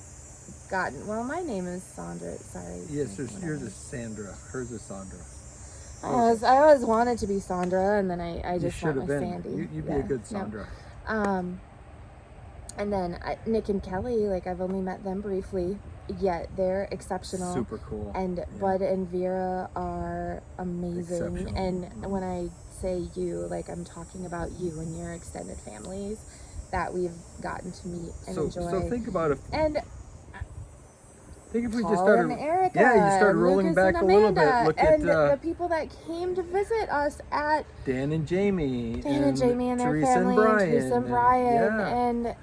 gotten. Well, my name is Sandra. Sorry. Yes, yours is Sandra. Hers is Sandra. I always wanted to be Sandra, and then I just want my been. Sandy. You'd be a good Sandra. No. And then Nick and Kelly, like I've only met them briefly, yet they're exceptional. Super cool. And Bud and Vera are amazing. Exceptional. And when I say you, like I'm talking about you and your extended families that we've gotten to meet and enjoy. So think about it. And think if we Paul just started, and Erica, you started rolling Lucas back and a little bit. Amanda, Look and at the people that came to visit us at Dan and Jamie, and Jamie and their Teresa family, and Brian, and Teresa and Brian,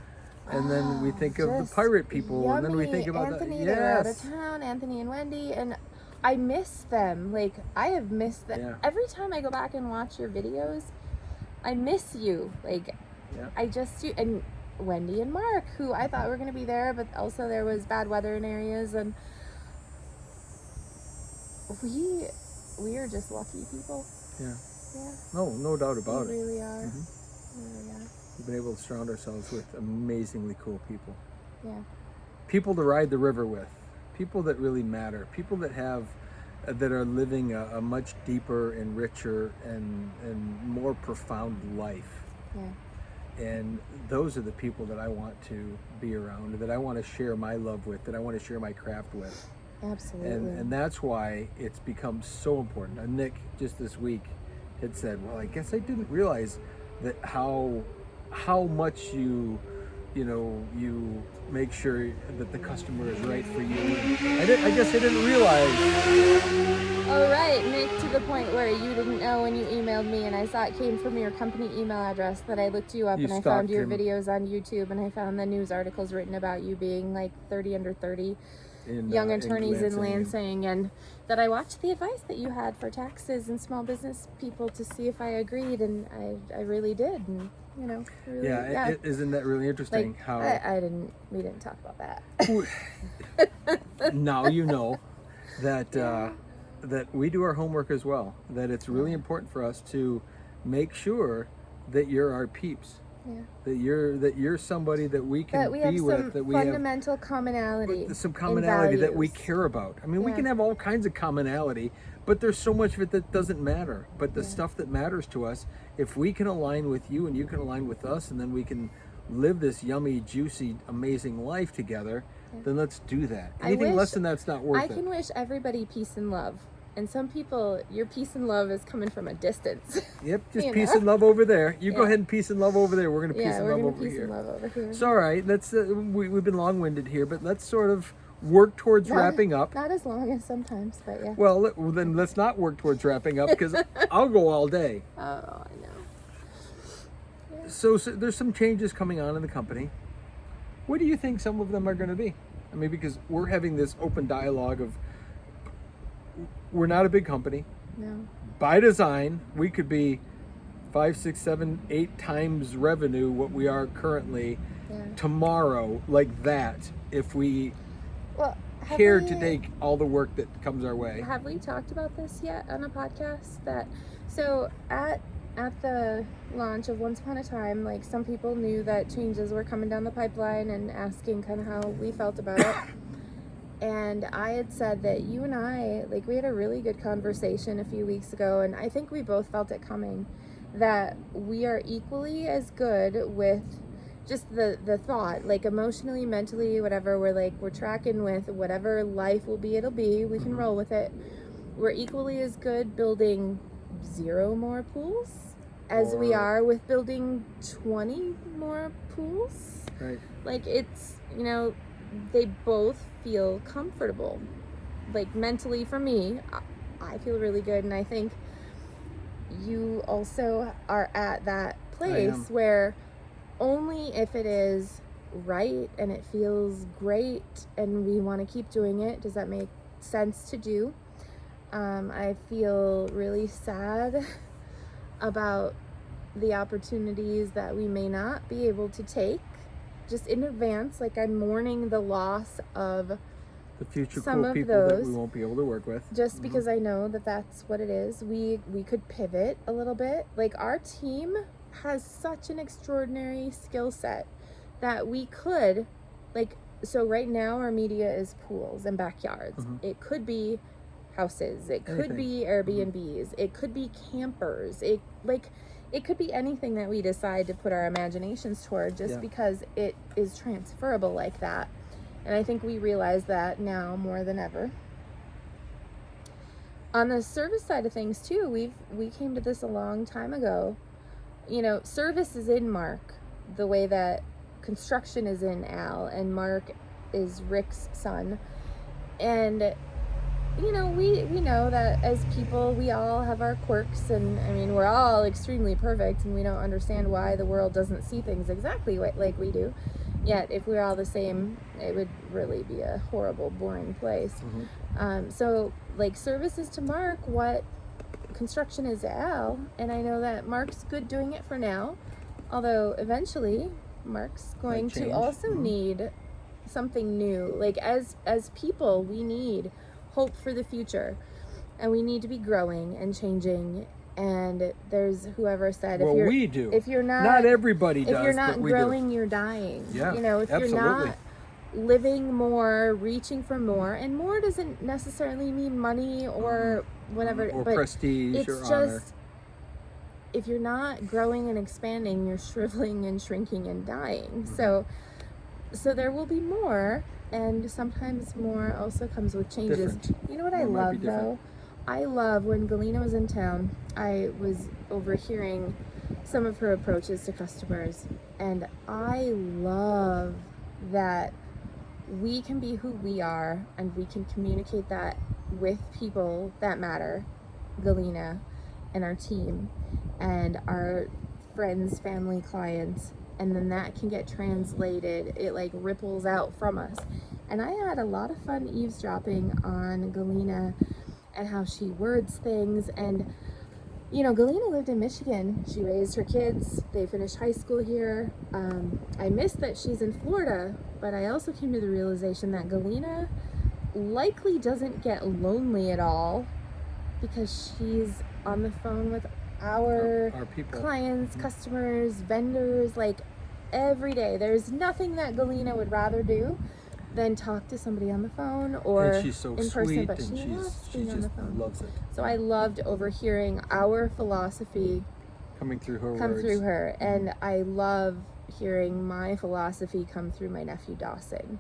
and then we think of the pirate people, yummy. and then we think about Anthony. the, They were out of town. Anthony and Wendy, and I miss them. Like I have missed them. Yeah. Every time I go back and watch your videos, I miss you. Like I just do. And Wendy and Mark, who I thought were going to be there, but also there was bad weather in areas, and we are just lucky people. Yeah. Yeah. No doubt about we it. Really are. Mm-hmm. We really are. We've been able to surround ourselves with amazingly cool people. Yeah. People to ride the river with. People that really matter. People that have, that are living a much deeper and richer and more profound life. Yeah. And those are the people that I want to be around, that I want to share my love with, that I want to share my craft with. Absolutely. And that's why it's become so important. Nick just this week had said, well, I guess I didn't realize that how much you make sure that the customer is right for you. I guess I didn't realize. Oh, right, Nick, to the point where you didn't know when you emailed me, and I saw it came from your company email address, that I looked you up and I found your videos on YouTube, and I found the news articles written about you being like 30 under 30 young attorneys in Lansing, and that I watched the advice that you had for taxes and small business people to see if I agreed, and I really did, and really, isn't that really interesting? Like, how we didn't talk about that. Now you know that that we do our homework as well, that it's really important for us to make sure that you're our peeps. Yeah. That you're somebody that we can be with, that we have fundamental commonality, some commonality that we care about. I mean, we can have all kinds of commonality, but there's so much of it that doesn't matter. But the stuff that matters to us, if we can align with you and you can align with us, and then we can live this yummy, juicy, amazing life together, then let's do that. Anything less than that's not worth it. I can wish everybody peace and love. And some people, your peace and love is coming from a distance. Yep, just peace and love over there. You go ahead and peace and love over there. We're going to peace and love over here. And love over here. It's all right. Let's we've been long-winded here, but let's sort of work towards wrapping up. Not as long as sometimes, but yeah. Well, then let's not work towards wrapping up, because I'll go all day. Oh, I know. Yeah. So there's some changes coming on in the company. What do you think some of them are going to be? I mean, because we're having this open dialogue of, we're not a big company. No. By design, we could be 5, 6, 7, 8 times revenue what we are currently tomorrow, like that, if we care to take all the work that comes our way. Have we talked about this yet on a podcast? So at the launch of Once Upon a Time, like, some people knew that changes were coming down the pipeline and asking kind of how we felt about it. And I had said that you and I, like, we had a really good conversation a few weeks ago, and I think we both felt it coming, that we are equally as good with just the thought, like, emotionally, mentally, whatever. We're tracking with whatever life will be, it'll be. We can roll with it. We're equally as good building 0 more pools as we are with building 20 more pools. Right. Like, it's, they both feel comfortable. like mentally for me, I feel really good, and I think you also are at that place where only if it is right and it feels great and we want to keep doing it does that make sense to do. I feel really sad about the opportunities that we may not be able to take just in advance. Like, I'm mourning the loss of the future some cool of people those, that we won't be able to work with. Just because I know that that's what it is. We could pivot a little bit. Like, our team has such an extraordinary skill set that we could, like, so right now our media is pools and backyards. It could be houses. It could be Airbnbs. It could be campers. It could be anything that we decide to put our imaginations toward, just because it is transferable like that. And I think we realize that now more than ever. On the service side of things too, we came to this a long time ago. You know, service is in Mark the way that construction is in Al, and Mark is Rick's son. And you know, we know that as people, we all have our quirks, and I mean, we're all extremely perfect, and we don't understand why the world doesn't see things exactly like we do. Yet, if we're all the same, it would really be a horrible, boring place. So, like, service is to Mark what construction is to Al, and I know that Mark's good doing it for now, although eventually Mark's going to also need something new. Like, as people, we need hope for the future, and we need to be growing and changing. And there's whoever said, well, if you're not everybody does, if you're not growing, you're dying. You know, if you're not living more, reaching for more, and more doesn't necessarily mean money or whatever, or but prestige it's or just honor. If you're not growing and expanding, you're shriveling and shrinking and dying. So there will be more, and sometimes more also comes with changes. You know what I love though? I love when Galena was in town, I was overhearing some of her approaches to customers, and I love that we can be who we are and we can communicate that with people that matter, Galena and our team and our friends, family, clients, and then that can get translated. It like ripples out from us. And I had a lot of fun eavesdropping on Galena and how she words things. And you know, Galena lived in Michigan. She raised her kids. They finished high school here. I miss that she's in Florida, but I also came to the realization that Galena likely doesn't get lonely at all because she's on the phone with our people, clients, customers, vendors, like every day. There's nothing that Galena would rather do than talk to somebody on the phone or and she's so in person, sweet, but and she loves being on the phone. Loves it. So I loved overhearing our philosophy coming through her and I love hearing my philosophy come through my nephew Dawson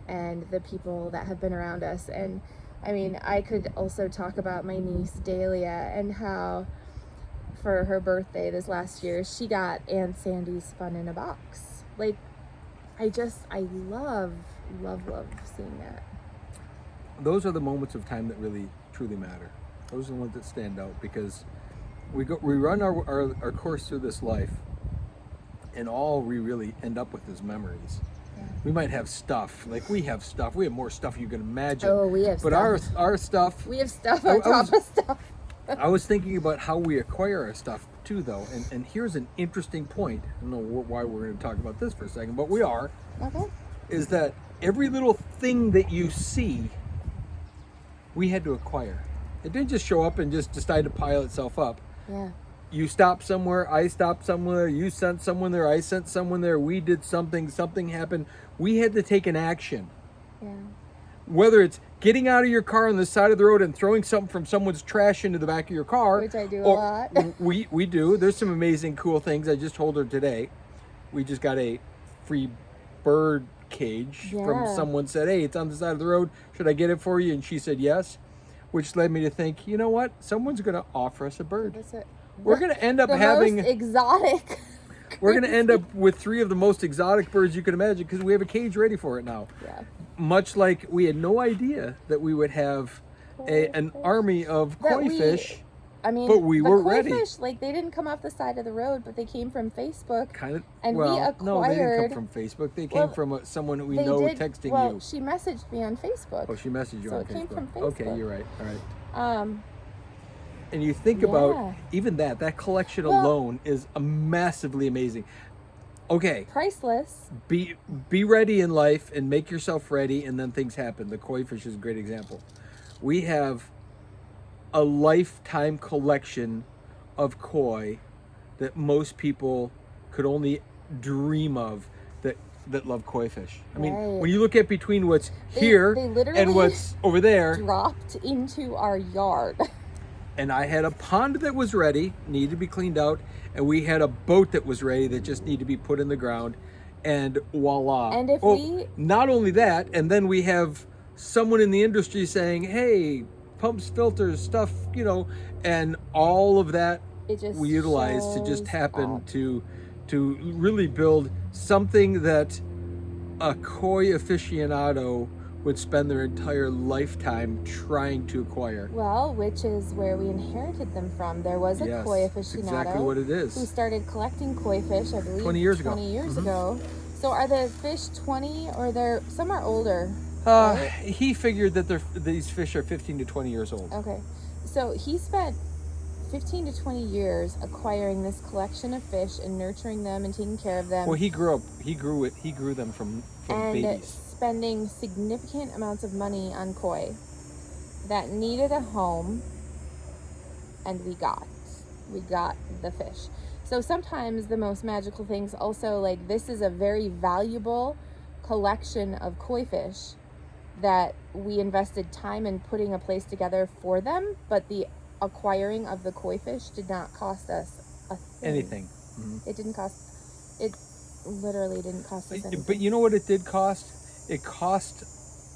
and the people that have been around us. And I mean, I could also talk about my niece Dahlia and how for her birthday this last year she got Aunt Sandy's Fun in a Box. Like, I love seeing that. Those are the moments of time that really truly matter. Those are the ones that stand out, because we run our course through this life, and all we really end up with is memories. We might have stuff, like we have more stuff you can imagine. Oh, we have but stuff. our stuff, we have stuff on top of stuff. I was thinking about how we acquire our stuff too, though, and here's an interesting point. I don't know why we're going to talk about this for a second, but we are. Okay. Is that every little thing that you see, we had to acquire. It didn't just show up and just decide to pile itself up. Yeah. You stopped somewhere, I stopped somewhere, you sent someone there, I sent someone there, we did something happened. We had to take an action. Yeah. Whether it's getting out of your car on the side of the road and throwing something from someone's trash into the back of your car. Which I do a lot. we do. There's some amazing, cool things. I just told her today. We just got a free bird cage from someone. Said, hey, it's on the side of the road. Should I get it for you? And she said yes. Which led me to think, you know what? Someone's going to offer us a bird. That's it. We're going to end up having... most exotic. We're going to end up with 3 of the most exotic birds you can imagine, because we have a cage ready for it now. Yeah. much like we had no idea that we would have an army of koi fish. I mean, but we the were koi ready. fish, like, they didn't come off the side of the road, but they came from Facebook. Kind of. And well, we acquired. no, they didn't come from Facebook. They came from someone that we know texting you. She messaged me on Facebook. Oh, she messaged you so on it Facebook. came from Facebook. Okay, you're right. All right. Um, and you think about even that collection alone is massively amazing. Okay. Priceless. Be ready in life and make yourself ready, and then things happen. The koi fish is a great example. We have a lifetime collection of koi that most people could only dream of that love koi fish. I mean, when you look at between what's here and what's over there, dropped into our yard. And I had a pond that was ready, needed to be cleaned out, and we had a boat that was ready that just needed to be put in the ground, and voila. And if not only that, and then we have someone in the industry saying, hey, pumps, filters, stuff, and all of that we utilize to just happen to really build something that a koi aficionado would spend their entire lifetime trying to acquire. Well, which is where we inherited them from. There was a koi aficionado exactly what it is. who started collecting koi fish, I believe, 20 years ago. 20 years ago. So are the fish 20 or some are older? Right? He figured that these fish are 15 to 20 years old. Okay. So he spent 15 to 20 years acquiring this collection of fish and nurturing them and taking care of them. Well, he grew them from babies. Spending significant amounts of money on koi that needed a home, and we got the fish. So sometimes the most magical things also, like, this is a very valuable collection of koi fish that we invested time in putting a place together for them, but the acquiring of the koi fish did not cost us a thing. Anything. It literally didn't cost us anything. But you know what it did cost? It cost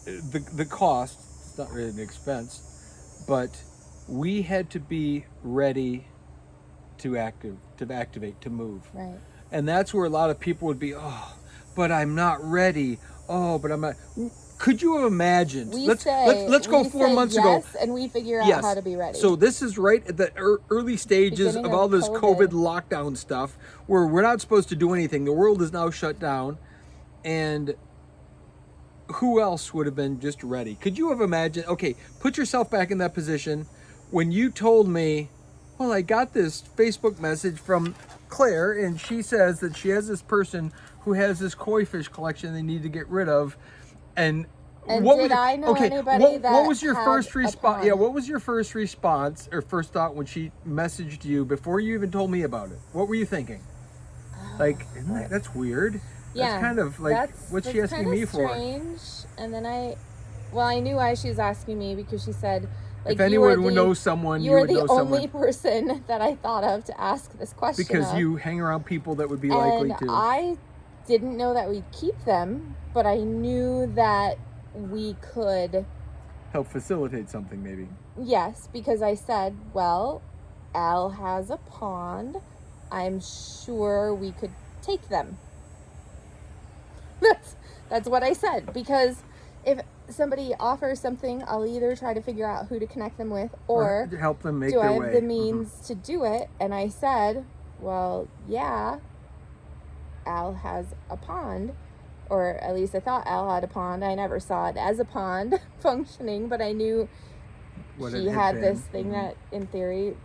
the cost. It's not really an expense, but we had to be ready to activate, to move. Right. And that's where a lot of people would be, but I'm not ready. But I'm not. Could you have imagined? Let's go 4 months ago. And we figure out how to be ready. So this is right at the early stages of all this COVID lockdown stuff, where we're not supposed to do anything. The world is now shut down, and who else would have been just ready? Could you have imagined? Okay, put yourself back in that position when you told me, well, I got this Facebook message from Claire, and she says that she has this person who has this koi fish collection they need to get rid of. And what did I know anybody that what was your had first response? a Yeah, what was your first response or first thought when she messaged you before you even told me about it? What were you thinking? Like, that's weird. Yeah, that's kind of like, what's she asking me for? Strange. And then I knew why she was asking me, because she said, like, if anyone would know someone, you would know someone. You were the only person that I thought of to ask this question. Because you hang around people that would be likely to. I didn't know that we'd keep them, but I knew that we could help facilitate something, maybe. Yes, because I said, well, Al has a pond. I'm sure we could take them. That's what I said, because if somebody offers something, I'll either try to figure out who to connect them with, or help them make their way. Do I have the means to do it? And I said, well, yeah, Al has a pond, or at least I thought Al had a pond. I never saw it as a pond functioning, but I knew he had this thing that, in theory,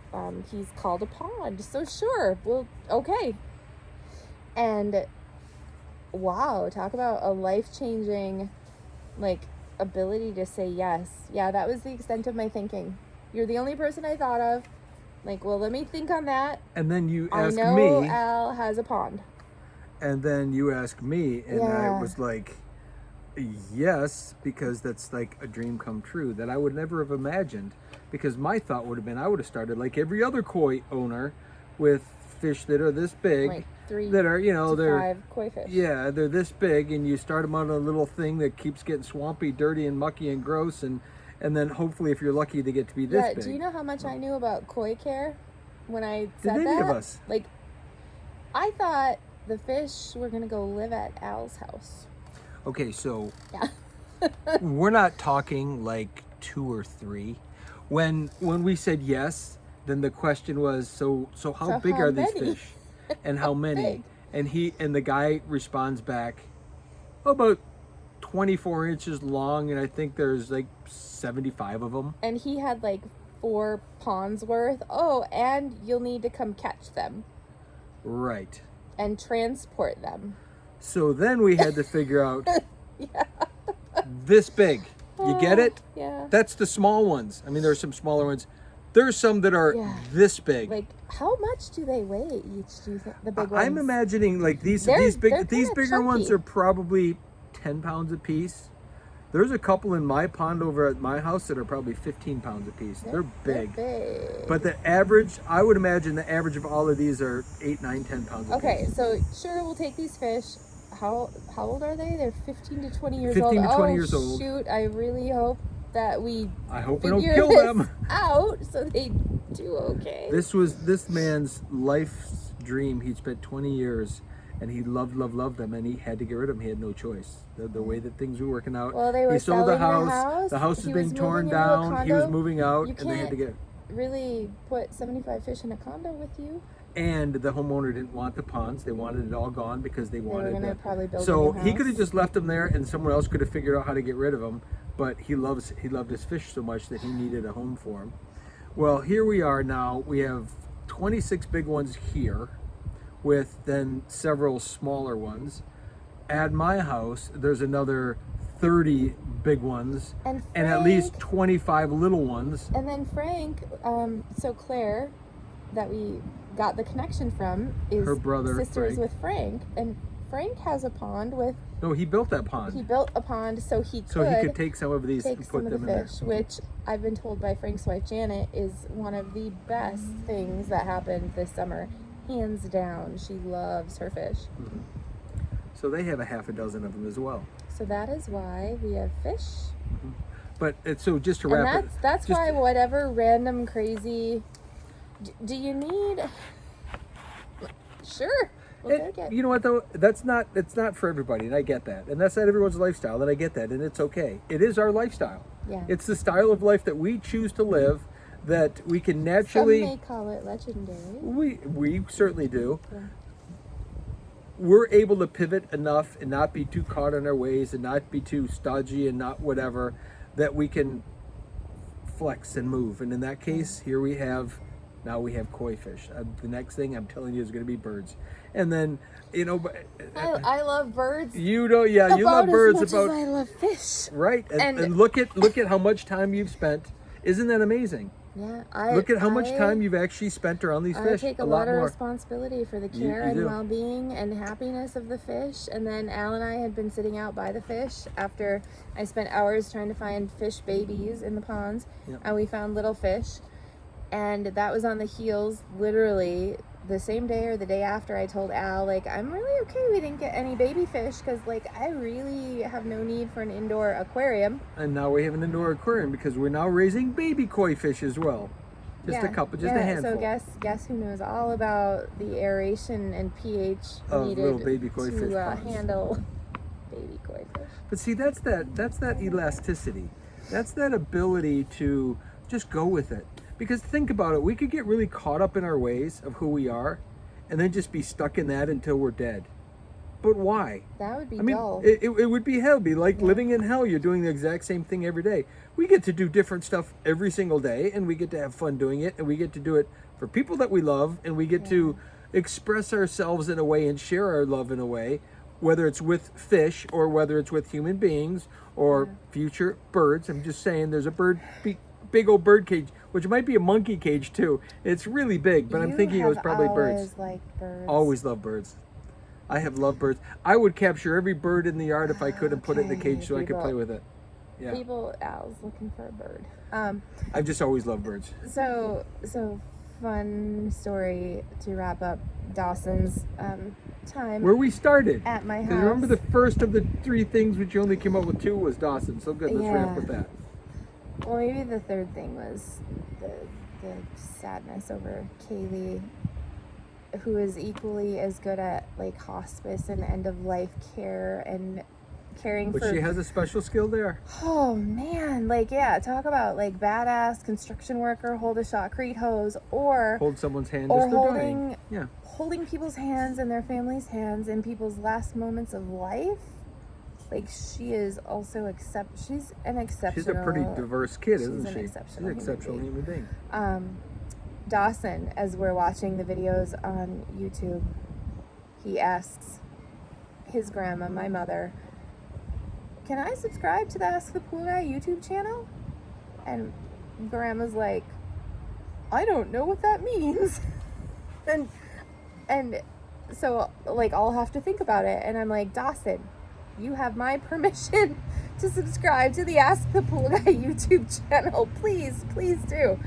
he's called a pond. So sure, well, okay. And wow, talk about a life-changing, like, ability to say yes. Yeah, that was the extent of my thinking. You're the only person I thought of. Like, well, let me think on that. And then you ask me. I know Al has a pond. And then you ask me, and I was like, yes, because that's like a dream come true that I would never have imagined. Because my thought would have been, I would have started like every other koi owner with fish that are this big. Like 3 that are, they're 5 koi fish. Yeah, they're this big, and you start them on a little thing that keeps getting swampy, dirty, and mucky and gross, and then hopefully, if you're lucky, they get to be this big. Do you know how much I knew about koi care when I said Did any that? of us? Like, I thought the fish were gonna go live at Al's house. Okay, so yeah. we're not talking like 2 or 3. When we said yes, then the question was, so how So big how are these many? fish, and how many? big? And the guy responds back, about 24 inches long, and I think there's like 75 of them. And he had like 4 ponds worth. Oh, and you'll need to come catch them Right. and transport them. So then we had to figure out Yeah. this big. You get it? Yeah. That's the small ones. I mean, there's some smaller ones. There's some that are Yeah. this big. Like, how much do they weigh each? Do you think the big ones? I'm imagining like these They're bigger kinda ones chunky. are probably 10 pounds a piece. There's a couple in my pond over at my house that are probably 15 pounds a piece. They're big. They're big. But the average, I would imagine the average of all of these are 8, 9, 10 pounds a Okay, piece. so sure, we'll take these fish. How old are they? They're 15 to 20 years 15 old. to 20 years old. Shoot, I really hope that we I hope we don't figure kill this them. out so they do okay. This was this man's life's dream. He'd spent 20 years and he loved them, and he had to get rid of them. He had no choice. The way that things were working out. Well, they were he sold the selling house. The house was He being was torn moving into a down. He was condo. moving out, You and they had to can't get. really put 75 fish in a condo with you. And the homeowner didn't want the ponds. They wanted it all gone because they They were wanted gonna the, probably build so a new he could have house. just left them there, and someone else could have figured out how to get rid of them. But he loved his fish so much that he needed a home for them. Well, here we are now. We have 26 big ones here, with then several smaller ones. At my house, there's another 30 big ones And at least Frank- 25 little ones. And then Frank, so Claire, that we got the connection from, is Her brother, sisters Frank. with Frank, and Frank has a pond with. No, he built that pond. He built a pond so he could take some of these take and some put of them the in fish, there. which I've been told by Frank's wife Janet is one of the best things that happened this summer, hands down. She loves her fish, So they have a half a dozen of them as well. so that is why we have fish. But so just to And wrap it, that's just- why whatever random crazy. Do you need? Sure, we'll take it. you know what though? It's not for everybody, and I get that, and that's not everyone's lifestyle, and I get that, and it's okay. It is our lifestyle. Yeah. It's the style of life that we choose to live, that we can Some naturally. may call it legendary. We certainly do. Yeah. We're able to pivot enough and not be too caught on our ways and not be too stodgy and not whatever, that we can flex and move. And in that case, here we have koi fish. The next thing I'm telling you is going to be birds. And then, I love birds. you know, yeah, you love about birds as much about as I love fish. right. And- And look at how much time you've spent. Isn't that amazing? Yeah, Look at how much time you've actually spent around these I fish. take a lot lot of more. responsibility for the You- care you and do. well-being and happiness of the fish. And then Al and I had been sitting out by the fish after I spent hours trying to find fish babies in the ponds, Yep. and we found little fish. And that was on the heels, literally the same day or the day after I told Al, like, I'm really okay we didn't get any baby fish because, like, I really have no need for an indoor aquarium. And now we have an indoor aquarium because we're now raising baby koi fish as well. Just a couple, just a handful. So guess who knows all about the aeration and pH Of needed little baby koi fish to ponds. handle baby koi fish. But see, that's that elasticity. That's that ability to just go with it. Because think about it, we could get really caught up in our ways of who we are and then just be stuck in that until we're dead. But why? That would be I mean, dull. it would be hell. It'd be like living in hell. You're doing the exact same thing every day. We get to do different stuff every single day, and we get to have fun doing it, and we get to do it for people that we love, and we get to express ourselves in a way and share our love in a way, whether it's with fish or whether it's with human beings or future birds. I'm just saying there's a big old bird cage, which might be a monkey cage too. It's really big, but I'm You thinking it was have probably birds. always liked birds. Always love birds. I have loved birds. I would capture every bird in the yard if I could and put it in the Okay, cage so I could people- play with it. Yeah, Al's looking for a bird. I've just always loved birds. So fun story to wrap up Dawson's time Where we started. at my house. Because remember the first of the 3 things, which you only came up with 2, was Dawson. So good, let's wrap Yeah. with that. Well, maybe the third thing was the sadness over Kaylee, who is equally as good at like hospice and end of life care and caring But for. she has a special skill there. Oh man, like yeah, talk about like badass construction worker, hold a shotcrete hose, or Hold someone's hand or as they're dying. Yeah. holding people's hands and their families' hands in people's last moments of life. Like she is also she's an exceptional. She's a pretty diverse kid, she's isn't an she? exceptional She's an exceptional human being. Dawson, as we're watching the videos on YouTube, he asks his grandma, my mother, can I subscribe to the Ask the Pool Guy YouTube channel? And grandma's like, I don't know what that means. and so like I'll have to think about it. And I'm like, Dawson, you have my permission to subscribe to the Ask the Pool Guy YouTube channel. Please do.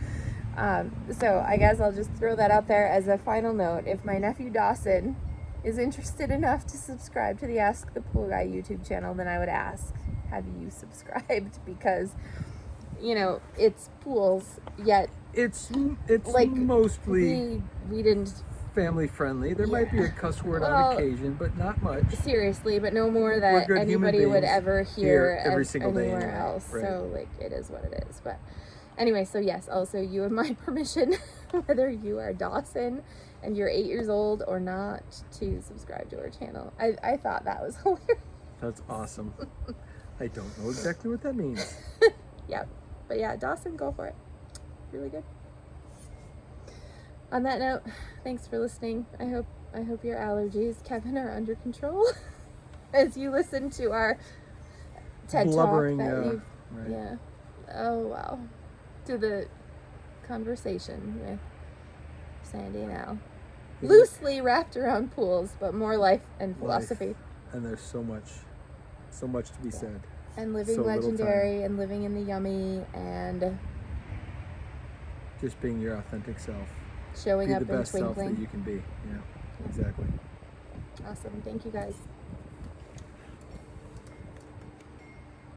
So I guess I'll just throw that out there as a final note. If my nephew Dawson is interested enough to subscribe to the Ask the Pool Guy YouTube channel, then I would ask, have you subscribed? Because, you know, it's pools, yet It's like mostly we didn't family friendly. There might be a cuss word Well, on occasion, but not much. seriously, but no more We're that good human anybody would beings ever here hear every single day anywhere anyway, else. right. So like it is what it is. But anyway, so yes, also you have my permission, whether you are Dawson and you're 8 years old or not, to subscribe to our channel. I thought that was hilarious. That's awesome. I don't know exactly what that means. Yep. But yeah, Dawson, go for it. Really good. On that note, thanks for listening. I hope your allergies, Kevin, are under control as you listen to our TED Blubbering, Talk that you've right. yeah. Oh wow. To the conversation with Sandy and Al. Yeah. Loosely wrapped around pools, but more life and philosophy. And there's so much to be said. And living So little legendary and living in the yummy and Just being your authentic self. showing Be up the and best self twinkling. that you can be. Yeah, exactly. Awesome. Thank you guys.